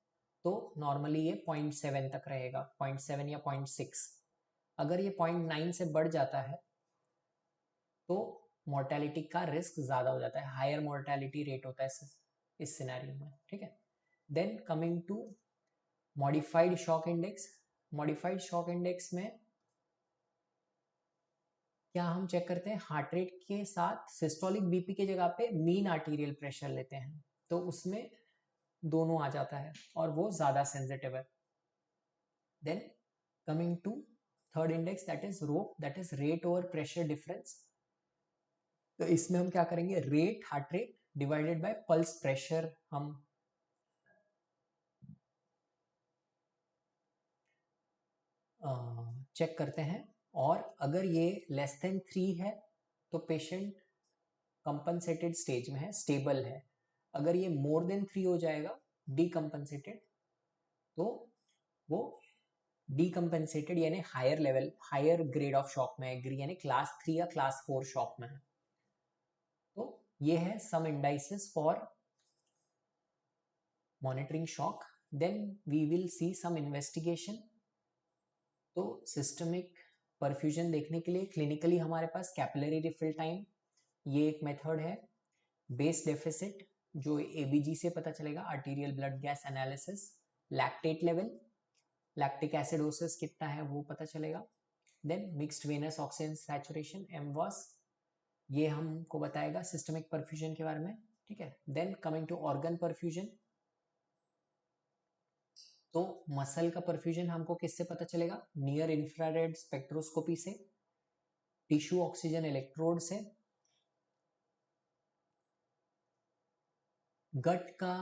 तो नॉर्मली ये 0.7 तक रहेगा, 0.7 या 0.6। अगर ये 0.9 से बढ़ जाता है तो मोर्टेलिटी का रिस्क ज़्यादा हो जाता है, हायर मोर्टेलिटी रेट होता है इस सिनेरियो में, ठीक है। Then coming to modified shock index. Modified shock index में क्या हम चेक करते हैं, हार्ट रेट के साथ सिस्टोलिक बीपी की जगह पे मीन आर्टीरियल प्रेशर लेते हैं। तो उसमें दोनों आ जाता है और वो ज़्यादा सेंसिटिव है। Then coming to third index that is row, that is rate over pressure difference. तो इसमें हम क्या करेंगे, rate heart rate divided by pulse pressure हम चेक करते हैं। और अगर ये लेस देन 3 है तो पेशेंट कंपनसेटेड स्टेज में है, स्टेबल है। अगर ये मोर देन 3 हो जाएगा, डीकम्पनसेटेड, तो वो डीकम्पनसेटेड यानी higher level, higher grade of shock में है, यानी क्लास 3 या क्लास 4 शॉक में है। तो ये है some indices for monitoring shock. Then we will see some investigation. तो सिस्टमिक परफ्यूजन देखने के लिए क्लिनिकली हमारे पास कैपिलरी रिफिल टाइम, ये एक मेथड है। बेस डेफिसिट जो एबीजी से पता चलेगा, arterial blood gas analysis. Lactate level, lactic acidosis कितना है वो पता चलेगा। Then mixed venous oxygen saturation, MVOS, ये हमको बताएगा सिस्टमिक परफ्यूजन के बारे में। ठीक है। Then coming to organ perfusion, तो मसल का परफ्यूजन हमको किससे पता चलेगा, नियर इंफ्रारेड स्पेक्ट्रोस्कोपी से, टिश्यू ऑक्सीजन इलेक्ट्रोड से। गट का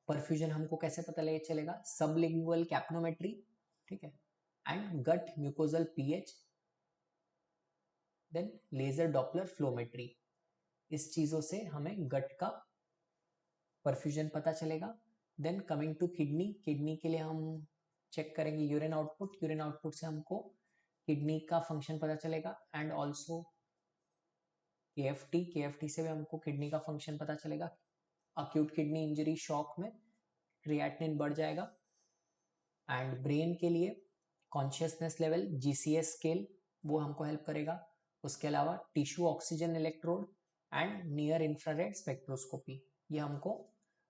परफ्यूजन हमको कैसे पता चलेगा, सबलिंगुअल कैप्नोमेट्री। ठीक है। And gut mucosal pH, then laser Doppler flowmetry. इस चीजों से हमें गट का परफ्यूजन पता चलेगा। Then coming to kidney, kidney के लिए हम चेक करेंगे यूरिन आउटपुट, यूरिन आउटपुट से हमको किडनी का फंक्शन पता चलेगा। एंड ऑल्सो केएफटी, केएफटी से भी हमको किडनी का फंक्शन पता चलेगा। अक्यूट किडनी इंजरी शॉक में क्रिएटिनिन बढ़ जाएगा। एंड ब्रेन के लिए कॉन्शियसनेस लेवल, जीसीएस स्केल, वो हमको हेल्प करेगा। उसके अलावा tissue oxygen electrode and near infrared spectroscopy, ये हमको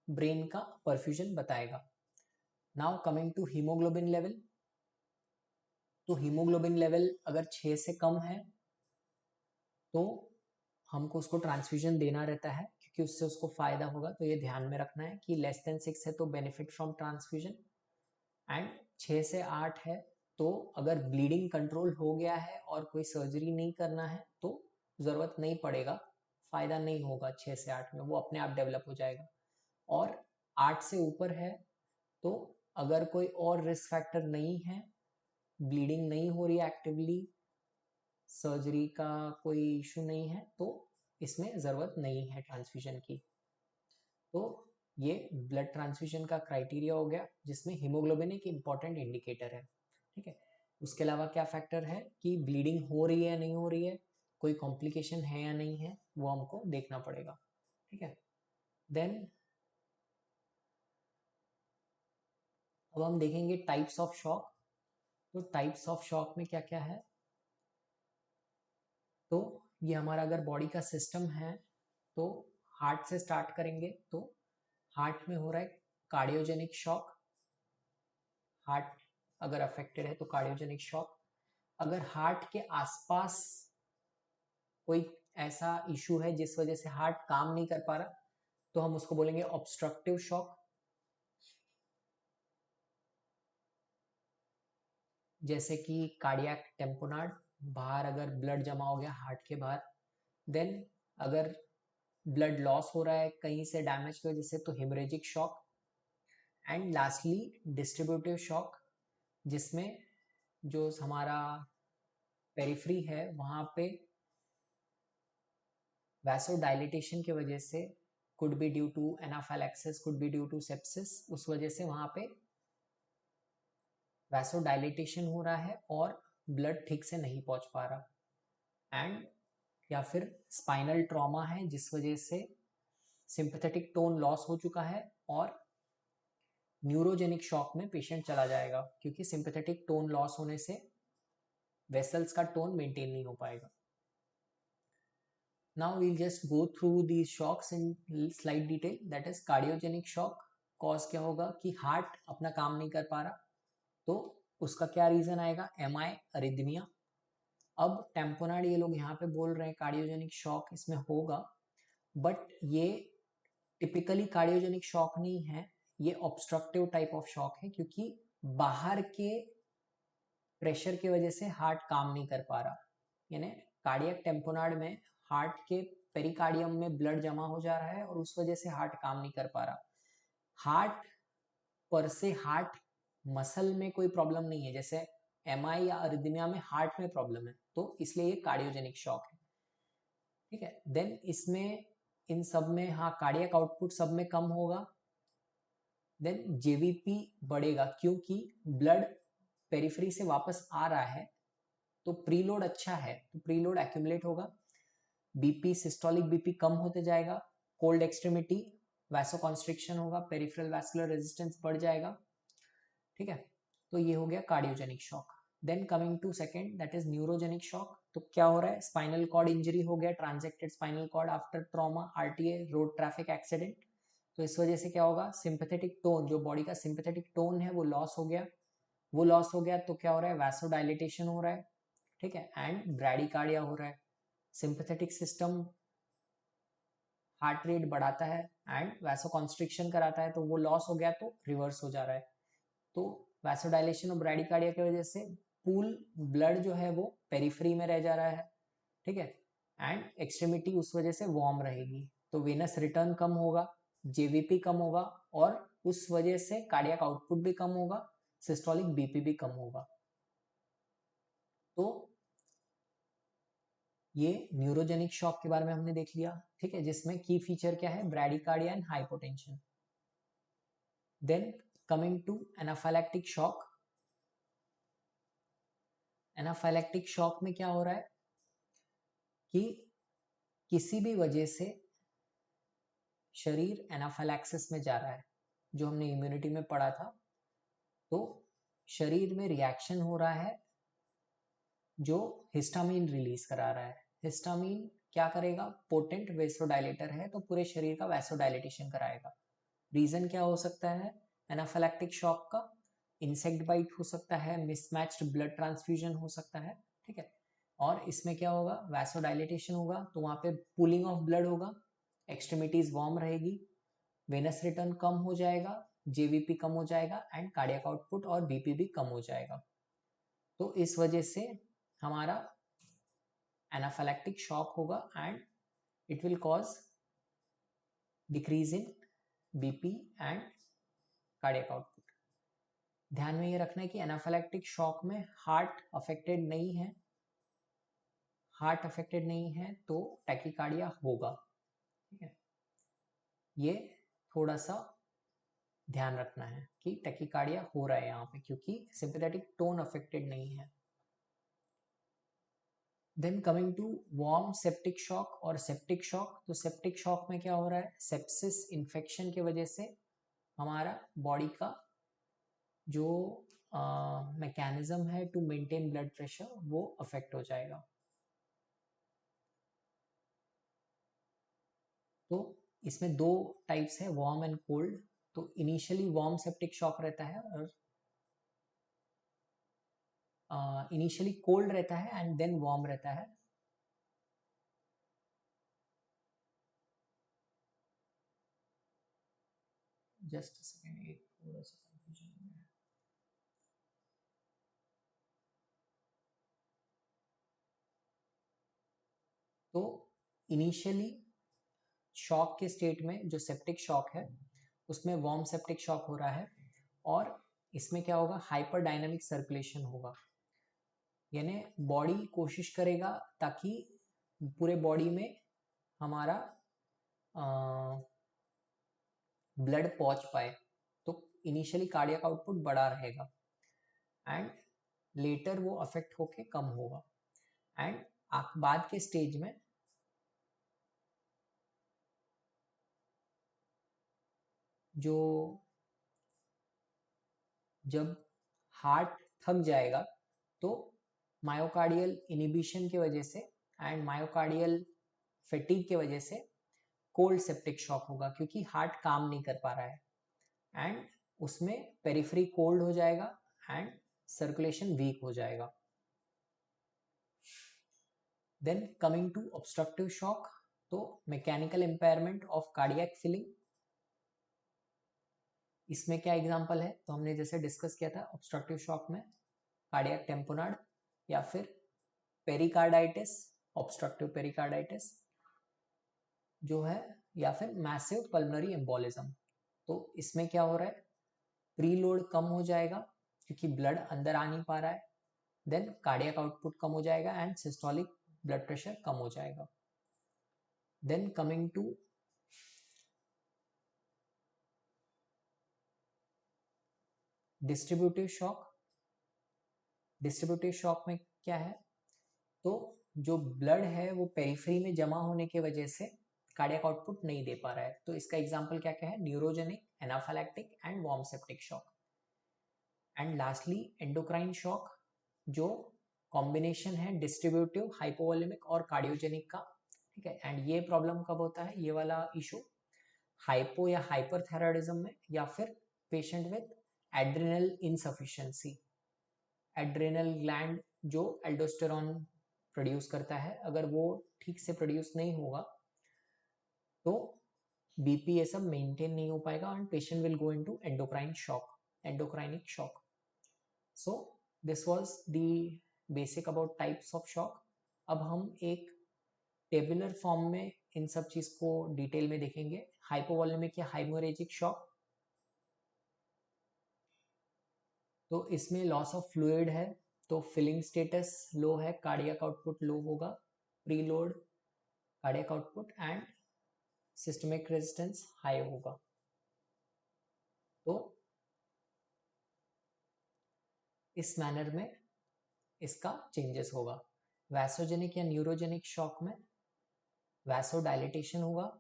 ब्रेन का परफ्यूजन बताएगा। Now coming to haemoglobin level, तो हीमोग्लोबिन लेवल अगर 6 से कम है तो हमको उसको ट्रांसफ्यूजन देना रहता है, क्योंकि उससे उसको फायदा होगा। तो ये ध्यान में रखना है कि लेस देन 6 है तो बेनिफिट फ्रॉम ट्रांसफ्यूजन, एंड 6 से 8 है तो अगर ब्लीडिंग कंट्रोल हो गया है और कोई सर्जरी नहीं करना है तो ज़रूरत नहीं पड़ेगा, फ़ायदा नहीं होगा 6 से 8 में, वो अपने आप डेवलप हो जाएगा। और 8 से ऊपर है तो अगर कोई और रिस्क फैक्टर नहीं है, ब्लीडिंग नहीं हो रही है एक्टिवली, सर्जरी का कोई इशू नहीं है, तो इसमें ज़रूरत नहीं है ट्रांसफ्यूजन की। तो ये ब्लड ट्रांसफ्यूजन का क्राइटेरिया हो गया, जिसमें हीमोग्लोबिन एक इम्पॉर्टेंट इंडिकेटर है। ठीक है। उसके अलावा क्या फैक्टर है कि ब्लीडिंग हो रही है या नहीं हो रही है, कोई कॉम्प्लिकेशन है या नहीं है, वो हमको देखना पड़ेगा। ठीक है। देन अब हम देखेंगे टाइप्स ऑफ शॉक। तो टाइप्स ऑफ शॉक में क्या क्या है, तो ये हमारा अगर बॉडी का सिस्टम है तो हार्ट से स्टार्ट करेंगे। तो हार्ट में हो रहा है कार्डियोजेनिक शॉक, हार्ट अगर अफेक्टेड है तो कार्डियोजेनिक शॉक। अगर हार्ट के आसपास कोई ऐसा इशू है जिस वजह से हार्ट काम नहीं कर पा रहा, तो हम उसको बोलेंगे ऑब्स्ट्रक्टिव शॉक। जैसे कि कार्डियक टेम्पोनाड, बाहर अगर ब्लड जमा हो गया हार्ट के बाहर। देन अगर ब्लड लॉस हो रहा है कहीं से डैमेज की वजह से, तो haemorrhagic shock. And lastly distributive shock, जिसमें जो हमारा पेरिफ्री है वहाँ पे वैसोडाइलेटेशन की वजह से, could be due to anaphylaxis, could be due to sepsis, उस वजह से वहाँ पे वैसोडाइलेटेशन हो रहा है और ब्लड ठीक से नहीं पहुंच पा रहा। एंड या फिर स्पाइनल ट्रॉमा है जिस वजह से सिंपैथेटिक टोन लॉस हो चुका है और न्यूरोजेनिक शॉक में पेशेंट चला जाएगा, क्योंकि सिंपैथेटिक टोन लॉस होने से वेसल्स का टोन मेंटेन नहीं हो पाएगा। Now we'll just go through these shocks in slight detail. That is cardiogenic shock. Cause क्या होगा कि हार्ट अपना काम नहीं कर पा रहा, तो उसका क्या रीजन आएगा, एमआई अरिदमिया। अब टेम्पोनाड ये लोग यहाँ पे बोल रहे हैं कार्डियोजेनिक शॉक इसमें होगा, बट ये टिपिकली कार्डियोजेनिक शॉक नहीं है, ये ऑब्स्ट्रक्टिव टाइप ऑफ शॉक है, क्योंकि बाहर के प्रेशर की वजह से हार्ट काम नहीं कर पा रहा, यानी कार्डियक टेम्पोनाड में हार्ट के पेरिकार्डियम में ब्लड जमा हो जा रहा है और उस वजह से हार्ट काम नहीं कर पा रहा। हार्ट पर से हार्ट मसल में कोई प्रॉब्लम नहीं है, जैसे एमआई या अरिदमिया में हार्ट में प्रॉब्लम है, तो इसलिए ये कार्डियोजेनिक शॉक है। ठीक है, देन इसमें इन सब में हाँ कार्डियक आउटपुट सब में कम होगा, देन जेवीपी बढ़ेगा क्योंकि ब्लड पेरिफेरी से वापस आ रहा है, तो प्रीलोड अच्छा है, तो प्रीलोड एक्यूमुलेट होगा, बीपी सिस्टोलिक बीपी कम होते जाएगा, कोल्ड एक्सट्रीमिटी वैसोकॉन्स्ट्रिक्शन होगा, पेरिफेरल वैस्कुलर रेजिस्टेंस बढ़ जाएगा। ठीक है, तो ये हो गया cardiogenic shock. Then coming to second, that is neurogenic shock. तो क्या हो रहा है, स्पाइनल कॉर्ड इंजरी हो गया, transected spinal cord after trauma, RTA, road traffic accident. तो इस वजह से क्या होगा, सिंपैथेटिक टोन, जो बॉडी का सिंपैथेटिक टोन है वो लॉस हो गया, वो लॉस हो गया तो क्या हो रहा है, वैसोडाइलेटेशन हो रहा है। ठीक है, एंड ब्रैडिकार्डिया हो रहा है। सिंपैथेटिक सिस्टम हार्ट रेट बढ़ाता है एंड वैसोकॉन्स्ट्रिक्शन कराता है, तो वो लॉस हो गया तो रिवर्स हो जा रहा है। तो वैसोडाइलेशन और ब्रैडिकार्डिया की वजह से पूल ब्लड जो है वो पेरिफेरी में रह जा रहा है। ठीक है, एंड एक्सट्रीमिटी उस वजह से वार्म रहेगी, तो वेनस रिटर्न कम होगा, जेवीपी कम होगा, और उस वजह से कार्डियक आउटपुट भी कम होगा, सिस्टोलिक बीपी भी कम होगा। तो ये न्यूरोजेनिक शॉक के बारे में हमने देख लिया। ठीक है, जिसमें की फीचर क्या है, bradycardia and hypotension. Then coming to anaphylactic shock. Anaphylactic shock में क्या हो रहा है कि किसी भी वजह से शरीर एनाफाइलैक्सिस में जा रहा है, जो हमने इम्यूनिटी में पढ़ा था। तो शरीर में रिएक्शन हो रहा है जो हिस्टामिन रिलीज करा रहा है। हिस्टामिन क्या करेगा, पोटेंट वेसोडाइलेटर है, तो पूरे शरीर का वेसोडाइलेटेशन कराएगा। रीजन क्या हो सकता है एनाफाइलैक्टिक शॉक का, इंसेक्ट बाइट हो सकता है, मिसमैच्ड ब्लड ट्रांसफ्यूजन हो सकता है। ठीक है, और इसमें क्या होगा, वैसोडाइलेटेशन होगा, तो वहां पे पुलिंग ऑफ ब्लड होगा, एक्सट्रीमिटीज वार्म रहेगी, वेनस रिटर्न कम हो जाएगा, जेवीपी कम हो जाएगा, एंड कार्डियक आउटपुट और बीपी भी कम हो जाएगा। तो इस वजह से हमारा एनाफाइलैक्टिक शॉक होगा and it will cause decrease in BP and cardiac output. ध्यान में ये रखना है कि एनाफाइलैक्टिक शॉक में हार्ट अफेक्टेड नहीं है, हार्ट अफेक्टेड नहीं है तो टैकीकार्डिया होगा। ठीक है, ये थोड़ा सा ध्यान रखना है कि टैकीकार्डिया हो रहा है यहाँ पे, क्योंकि सिंपैथेटिक टोन अफेक्टेड नहीं है। Then coming to warm septic shock और सेप्टिक शॉक। तो सेप्टिक शॉक में क्या हो रहा है, सेप्सिस इन्फेक्शन की वजह से हमारा बॉडी का जो मैकेनिज्म है टू मेंटेन ब्लड प्रेशर वो अफेक्ट हो जाएगा। तो इसमें दो टाइप्स है, वार्म एंड कोल्ड। तो इनिशियली वार्म सेप्टिक शॉक रहता है और इनिशियली कोल्ड रहता है एंड देन वार्म रहता है। जस्ट सेकेंड, एक थोड़ा सा कंफ्यूजन है। तो इनिशियली शॉक के स्टेट में जो सेप्टिक शॉक है उसमें वार्म सेप्टिक शॉक हो रहा है, और इसमें क्या होगा, हाइपर डायनामिक सर्कुलेशन होगा, यानी बॉडी कोशिश करेगा ताकि पूरे बॉडी में हमारा ब्लड पहुंच पाए। तो इनिशियली कार्डियक आउटपुट बड़ा रहेगा एंड लेटर वो अफेक्ट होके कम होगा, एंड बाद के स्टेज में जो जब हार्ट थक जाएगा तो मायोकार्डियल इनिबिशन की वजह से एंड मायोकार्डियल फैटिग की वजह से कोल्ड सेप्टिक शॉक होगा, क्योंकि हार्ट काम नहीं कर पा रहा है एंड उसमें पेरिफेरी कोल्ड हो जाएगा एंड सर्कुलेशन वीक हो जाएगा। Then coming to obstructive shock. तो mechanical impairment of cardiac filling, इसमें क्या एग्जांपल है, तो हमने जैसे डिस्कस किया था ऑब्स्ट्रक्टिव शॉक में कार्डियक टेम्पोनाड या फिर पेरिकार्डाइटिस, ऑब्स्ट्रक्टिव पेरिकार्डाइटिस जो है, या फिर मैसिव पल्मोनरी एम्बोलिज्म। तो इसमें क्या हो रहा है, प्रीलोड कम हो जाएगा क्योंकि ब्लड अंदर आ नहीं पा रहा है, देन कार्डियक आउटपुट कम हो जाएगा एंड सिस्टोलिक ब्लड प्रेशर कम हो जाएगा। Then coming to distributive shock. Distributive shock में क्या है, तो जो ब्लड है वो पेरिफेरी में जमा होने की वजह से कार्डियक आउटपुट नहीं दे पा रहा है। तो इसका एग्जांपल क्या क्या है, neurogenic, anaphylactic and warm septic shock. And lastly endocrine shock, जो कॉम्बिनेशन है डिस्ट्रीब्यूटिव, हाइपोवोलेमिक और कार्डियोजेनिक का। ठीक है, एंड ये प्रॉब्लम कब होता है, ये वाला इशू हाइपो या हाइपरथायराइडिज्म में, या फिर patient with adrenal insufficiency. Adrenal gland जो एल्डोस्टेरॉन प्रोड्यूस करता है, अगर वो ठीक से प्रोड्यूस नहीं होगा तो बीपी ये सब मेंटेन नहीं हो पाएगा and patient will go into endocrine shock, endocrinic shock. So this was the basic about types of shock. अब हम एक टेबुलर फॉर्म में इन सब चीज को डिटेल में देखेंगे। हाइपोवोलेमिक या हाइमोरेजिक शॉक, तो इसमें लॉस ऑफ फ्लूइड है, तो फिलिंग स्टेटस लो है, कार्डियक आउटपुट लो होगा, preload cardiac output and systemic resistance high होगा। तो इस मैनर में इसका चेंजेस होगा। वैसोजेनिक या न्यूरोजेनिक शॉक में वैसोडाइलेटेशन होगा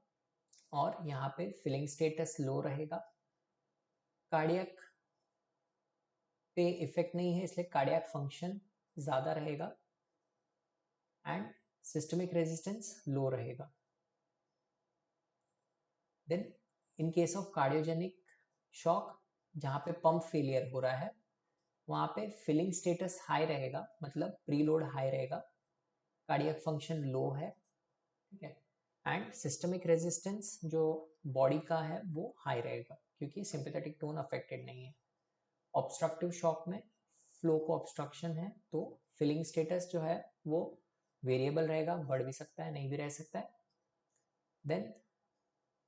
और यहाँ पे फिलिंग स्टेटस लो रहेगा, कार्डियक पे इफेक्ट नहीं है इसलिए कार्डियक फंक्शन ज़्यादा रहेगा एंड सिस्टमिक रेजिस्टेंस लो रहेगा। Then in case of cardiogenic shock, जहाँ पे पंप फेलियर हो रहा है, वहाँ पे फिलिंग स्टेटस हाई रहेगा, मतलब प्रीलोड हाई रहेगा, कार्डियक फंक्शन लो है, ठीक है, एंड सिस्टमिक रेजिस्टेंस जो बॉडी का है वो हाई रहेगा क्योंकि सिंपैथेटिक टोन अफेक्टेड नहीं है। ऑब्स्ट्रक्टिव शॉक में फ्लो को ऑब्स्ट्रक्शन है, तो फिलिंग स्टेटस जो है वो वेरिएबल रहेगा, बढ़ भी सकता है नहीं भी रह सकता है। देन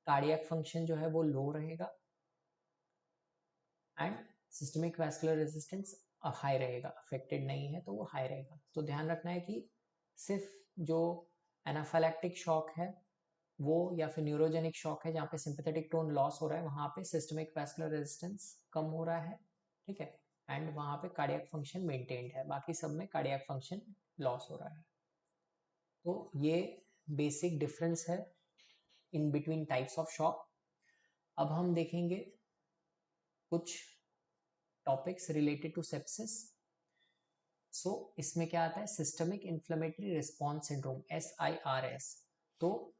कार्डियक फंक्शन जो है वो लो रहेगा and systemic vascular resistance high रहेगा, अफेक्टेड नहीं है तो वो हाई रहेगा। तो ध्यान रखना है कि सिर्फ जो एनाफाइलैक्टिक शॉक है वो, या फिर न्यूरोजेनिक शॉक है जहाँ पे सिंपैथेटिक टोन लॉस हो रहा है, वहाँ पे सिस्टमिक वैस्कुलर रेजिस्टेंस कम हो रहा है, ठीक है, एंड वहाँ पे कार्डियक फंक्शन मेंटेन्ड है, बाकी सब में कार्डियक फंक्शन लॉस हो रहा है। तो ये बेसिक डिफरेंस है in between types of shock. अब हम देखेंगे कुछ टॉपिक्स रिलेटेड टू सेप्सिस। सो इसमें क्या आता है, systemic inflammatory response syndrome, SIRS। तो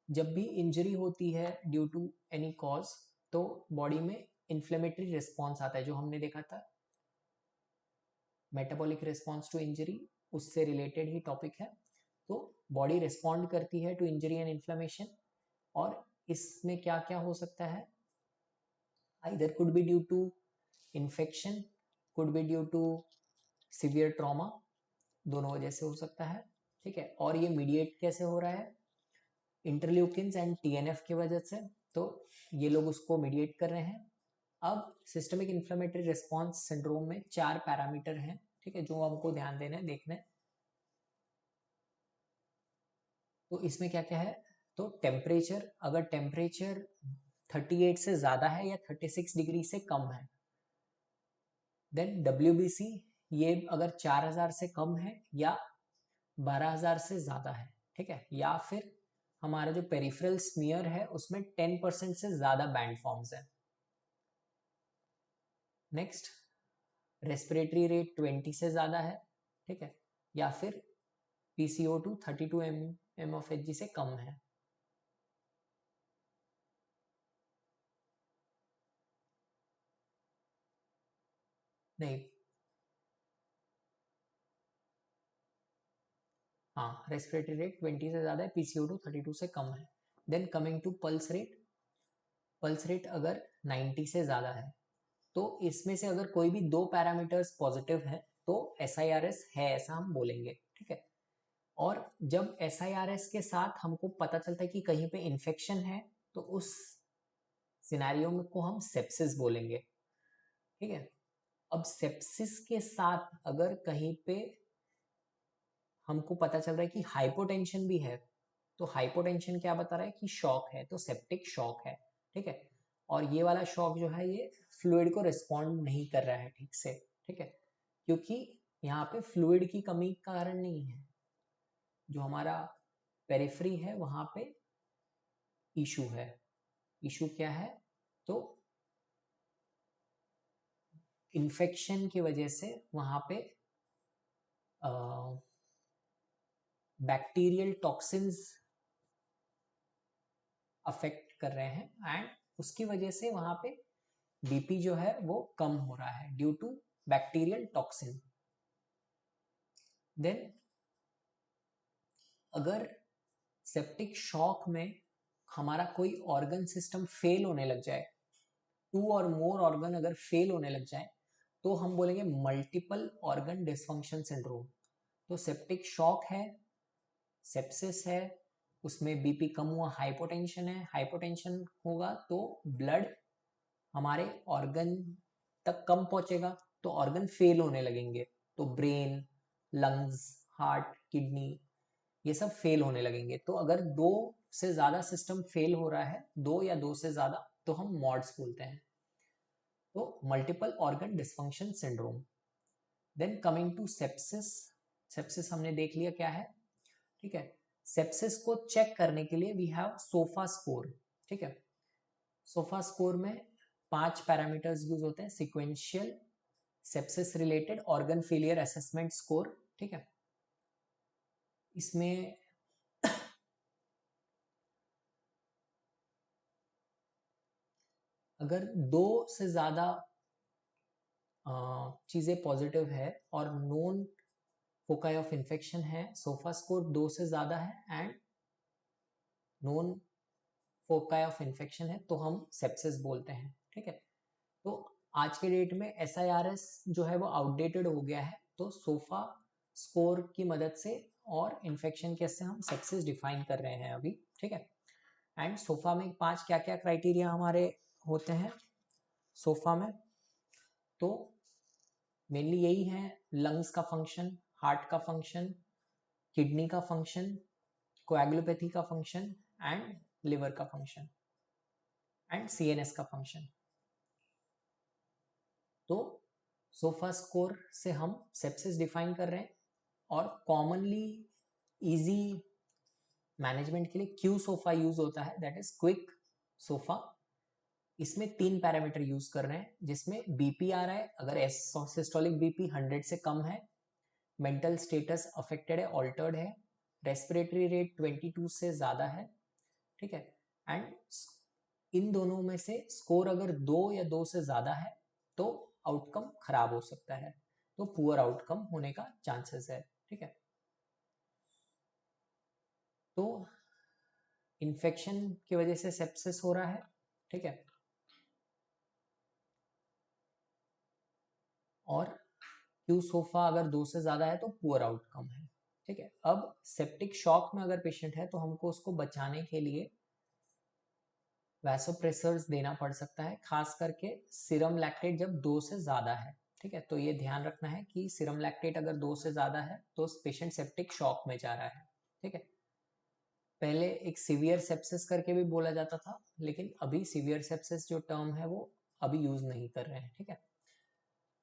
जब भी इंजरी होती है ड्यू टू एनी कॉज, तो बॉडी में इन्फ्लेमेटरी रिस्पॉन्स आता है, जो हमने देखा था मेटाबॉलिक रिस्पॉन्स टू इंजरी, उससे रिलेटेड ही टॉपिक है। तो बॉडी रिस्पॉन्ड करती है टू इंजरी एंड इन्फ्लेमेशन, और इसमें क्या क्या हो सकता है, either could be due to infection, could be due to severe trauma, दोनों वजह से हो सकता है, ठीक है। और ये मीडिएट कैसे हो रहा है, इंटरल्यूकिन्स एंड TNF की वजह से, तो ये लोग उसको मीडिएट कर रहे हैं। अब सिस्टमिक इन्फ्लेमेटरी रिस्पॉन्स सिंड्रोम में 4 पैरामीटर हैं, ठीक है, जो हमको ध्यान देना है, देखना है। तो इसमें क्या क्या है, तो टेम्परेचर, अगर टेम्परेचर 38 से ज़्यादा है या 36 डिग्री से कम है। देन WBC, ये अगर 4000 से कम है या 12000 से ज़्यादा है, ठीक है, या फिर हमारा जो पेरिफेरल स्मीयर है उसमें 10% से ज़्यादा बैंड फॉर्म्स है। नेक्स्ट, रेस्पिरेटरी रेट 20 से ज़्यादा है, ठीक है, या फिर PCO2 32 mmHg से कम है। नहीं, हाँ, रेस्पिरेटरी रेट 20 से ज़्यादा है, PCO2 32 से कम है। Then coming to pulse rate, pulse rate अगर 90 से ज़्यादा है तो इसमें से अगर कोई भी 2 पैरामीटर्स पॉजिटिव है तो SIRS है ऐसा हम बोलेंगे, ठीक है। और जब SIRS के साथ हमको पता चलता है कि कहीं पे इन्फेक्शन है तो उस सिनेरियो में को हम सेप्सिस बोलेंगे, ठीक है। अब सेप्सिस के साथ अगर कहीं पे हमको पता चल रहा है कि हाइपोटेंशन भी है तो हाइपोटेंशन क्या बता रहा है कि शॉक है, तो सेप्टिक शॉक है, ठीक है। और ये वाला शॉक जो है ये फ्लूइड को रिस्पॉन्ड नहीं कर रहा है ठीक से, ठीक है, क्योंकि यहाँ पे फ्लूइड की कमी का कारण नहीं है, जो हमारा पेरिफेरी है वहां पे इशू है। इशू क्या है, तो इन्फेक्शन की वजह से वहां पे बैक्टीरियल टॉक्सिन्स अफेक्ट कर रहे हैं एंड उसकी वजह से वहां पे बीपी जो है वो कम हो रहा है due to bacterial toxin. Then अगर सेप्टिक शॉक में हमारा कोई ऑर्गन सिस्टम फेल होने लग जाए, 2 और मोर ऑर्गन अगर फेल होने लग जाए तो हम बोलेंगे मल्टीपल ऑर्गन डिसफंक्शन सिंड्रोम। तो सेप्टिक शॉक है, सेप्सिस है, उसमें बीपी कम हुआ, हाइपोटेंशन है, हाइपोटेंशन होगा तो ब्लड हमारे ऑर्गन तक कम पहुंचेगा तो ऑर्गन फेल होने लगेंगे, तो ब्रेन, लंग्स, हार्ट, किडनी ये सब फेल होने लगेंगे। तो अगर 2 से ज्यादा सिस्टम फेल हो रहा है, 2 या 2 से ज्यादा, तो हम मॉड्स बोलते हैं, तो multiple organ dysfunction syndrome. Then coming to sepsis, sepsis हमने देख लिया क्या है, ठीक है। सेप्सिस को चेक करने के लिए वी हैव सोफा स्कोर, ठीक है। सोफा स्कोर में 5 पैरामीटर्स यूज होते हैं, sequential, sepsis related, organ failure assessment score, ठीक है। इसमें अगर 2 से ज्यादा चीजें पॉजिटिव है और नोन फोकाई ऑफ इन्फेक्शन है, सोफा स्कोर 2 से ज्यादा है and known foci of infection है तो हम सेप्सिस बोलते हैं, ठीक है। तो आज के डेट में SIRS जो है वो आउटडेटेड हो गया है, तो सोफा स्कोर की मदद से और इन्फेक्शन केस से हम सेप्सिस डिफाइन कर रहे हैं अभी, ठीक है। एंड सोफा में 5 क्या क्या क्राइटेरिया हमारे होते हैं सोफा में, तो मेनली यही है, लंग्स का फंक्शन, हार्ट का फंक्शन, किडनी का फंक्शन, कोएगुलोपैथी का फंक्शन एंड लिवर का फंक्शन एंड CNS का फंक्शन। तो सोफा स्कोर से हम सेप्सिस डिफाइन कर रहे हैं और कॉमनली इजी मैनेजमेंट के लिए क्यू सोफा यूज होता है, दैट इज क्विक सोफा। इसमें 3 पैरामीटर यूज कर रहे हैं जिसमें बीपी आ रहा है, अगर सिस्टोलिक बीपी 100 से कम है, मेंटल स्टेटस अफेक्टेड है, ऑल्टर्ड है, रेस्पिरेटरी रेट 22 से ज्यादा है, ठीक है। एंड इन दोनों में से स्कोर अगर 2 या 2 से ज्यादा है तो आउटकम खराब हो सकता है, तो पुअर आउटकम होने का चांसेस है, ठीक है। तो इन्फेक्शन की वजह से सेप्सिस हो रहा है, ठीक है, और क्यू सोफा अगर 2 से ज्यादा है तो पुअर आउटकम है, ठीक है। अब सेप्टिक शॉक में अगर पेशेंट है तो हमको उसको बचाने के लिए वैसोप्रेसर्स देना पड़ सकता है, खास करके सीरम लैक्टेट जब 2 से ज्यादा है, ठीक है। तो ये ध्यान रखना है कि सीरम लैक्टेट अगर 2 से ज्यादा है तो पेशेंट सेप्टिक शॉक में जा रहा है, ठीक है। पहले एक सीवियर सेप्सिस करके भी बोला जाता था, लेकिन अभी सीवियर सेप्सिस जो टर्म है वो अभी यूज नहीं कर रहे हैं, ठीक है।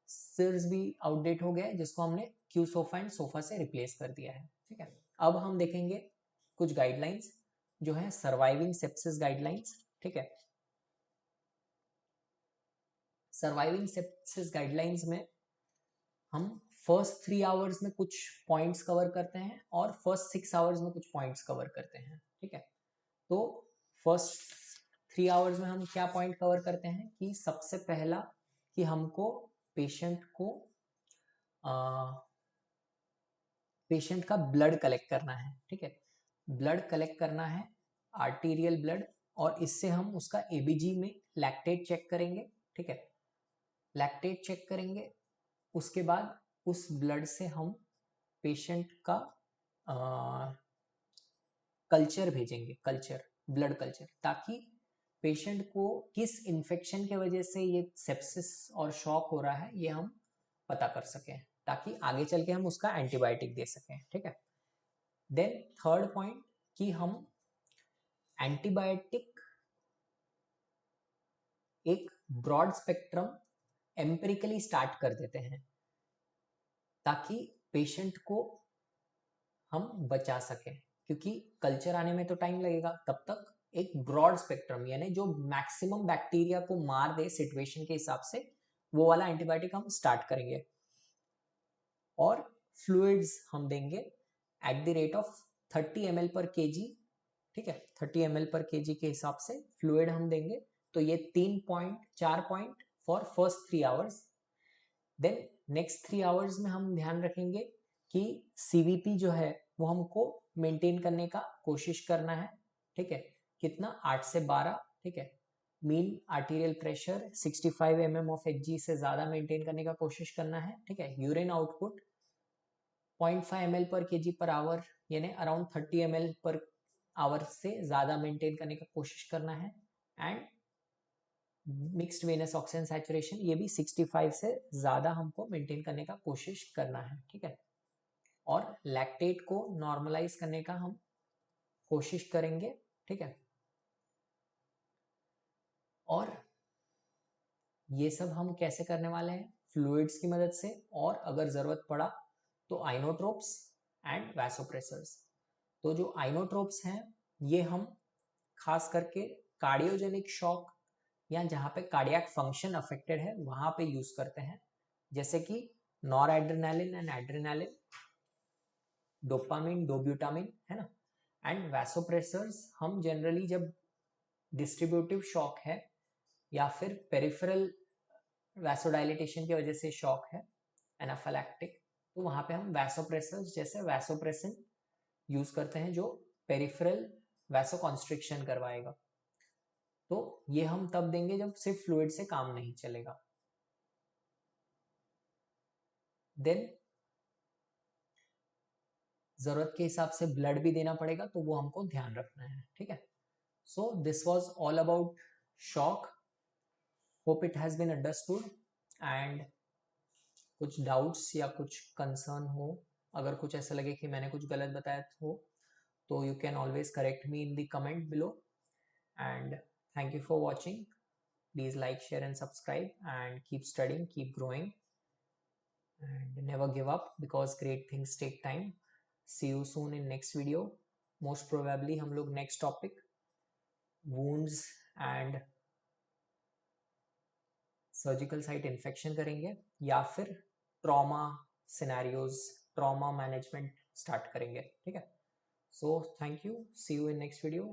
सिर्स भी आउटडेट हो गया है जिसको हमने क्यू सोफा एंड सोफा से रिप्लेस कर दिया है, ठीक है। अब हम देखेंगे कुछ गाइडलाइंस जो है सर्वाइविंग सेप्सिस गाइडलाइंस, ठीक है। सर्वाइविंग सेप्सिस गाइडलाइंस में हम फर्स्ट 3 आवर्स में कुछ पॉइंट्स कवर करते हैं और फर्स्ट 6 आवर्स में कुछ पॉइंट्स कवर करते हैं, ठीक है। तो फर्स्ट 3 आवर्स में हम क्या पॉइंट कवर करते हैं कि सबसे पहला कि हमको पेशेंट को पेशेंट का ब्लड कलेक्ट करना है, ठीक है। ब्लड कलेक्ट करना है, आर्टीरियल ब्लड और इससे हम उसका एबीजी में लैक्टेट चेक करेंगे, ठीक है, लैक्टेट चेक करेंगे। उसके बाद उस ब्लड से हम पेशेंट का कल्चर भेजेंगे, कल्चर, ब्लड कल्चर, ताकि पेशेंट को किस इन्फेक्शन के वजह से ये सेप्सिस और शॉक हो रहा है ये हम पता कर सकें, ताकि आगे चल के हम उसका एंटीबायोटिक दे सकें, ठीक है। देन थर्ड पॉइंट कि हम एंटीबायोटिक एक ब्रॉड स्पेक्ट्रम एम्पिरिकली स्टार्ट कर देते हैं, ताकि पेशेंट को हम बचा सकें, क्योंकि कल्चर आने में तो टाइम लगेगा, तब तक एक ब्रॉड स्पेक्ट्रम यानी जो मैक्सिमम बैक्टीरिया को मार दे सिचुएशन के हिसाब से, वो वाला एंटीबायोटिक हम स्टार्ट करेंगे। और फ्लूइड्स हम देंगे at the rate of 30 ml per KG, ठीक है, 30 ml पर केजी के हिसाब से फ्लूइड हम देंगे। तो ये 4 point for first 3 hours. Then next 3 hours में हम ध्यान रखेंगे कि सीवीपी जो है वो हमको मेंटेन करने का कोशिश करना है, ठीक है, कितना 8 से 12, ठीक है, mean arterial pressure 65 mm of Hg से ज़्यादा मेंटेन करने का कोशिश करना है, ठीक है, urine output 0.5 ml per KG per hour यानी अराउंड 30 ml पर आवर से ज़्यादा मेंटेन करने का कोशिश करना है। And mixed venous oxygen saturation ये भी 65 से ज़्यादा हमको मेंटेन करने का कोशिश करना है, ठीक है। और लैक्टेट को नॉर्मलाइज करने का हम कोशिश करेंगे, ठीक है। और ये सब हम कैसे करने वाले हैं, फ्लूइड्स की मदद से, और अगर ज़रूरत पड़ा तो आइनोट्रोप्स एंड वैसोप्रेसर्स। तो जो आइनोट्रोप्स हैं ये हम खास करके कार्डियोजेनिक शॉक या जहाँ पे कार्डियक फंक्शन अफेक्टेड है वहाँ पे यूज करते हैं, जैसे कि nor adrenaline and adrenaline, dopamine, dobutamine, है ना। एंड वैसोप्रेसर्स हम जनरली जब डिस्ट्रीब्यूटिव शॉक है या फिर पेरिफेरल वैसोडाइलेटेशन की वजह से शॉक है एनाफाइलैक्टिक, तो वहाँ पे हम वैसोप्रेसर्स जैसे वैसोप्रेसिन यूज करते हैं जो पेरिफेरल वैसोकॉन्स्ट्रिक्शन करवाएगा। तो ये हम तब देंगे जब सिर्फ फ्लूइड से काम नहीं चलेगा। देन जरूरत के हिसाब से ब्लड भी देना पड़ेगा, तो वो हमको ध्यान रखना है, ठीक है। So this was all about shock, hope it has been understood. And कुछ डाउट्स या कुछ कंसर्न हो, अगर कुछ ऐसा लगे कि मैंने कुछ गलत बताया हो, तो you can always correct me in the comment below. And thank you for watching. Please like, share and subscribe, and keep studying, keep growing, and never give up, because great things take time. See you soon in next video. Most probably हम लोग next topic wounds and surgical site infection करेंगे, या फिर trauma scenarios, trauma management start करेंगे, ठीक है। So thank you, see you in next video.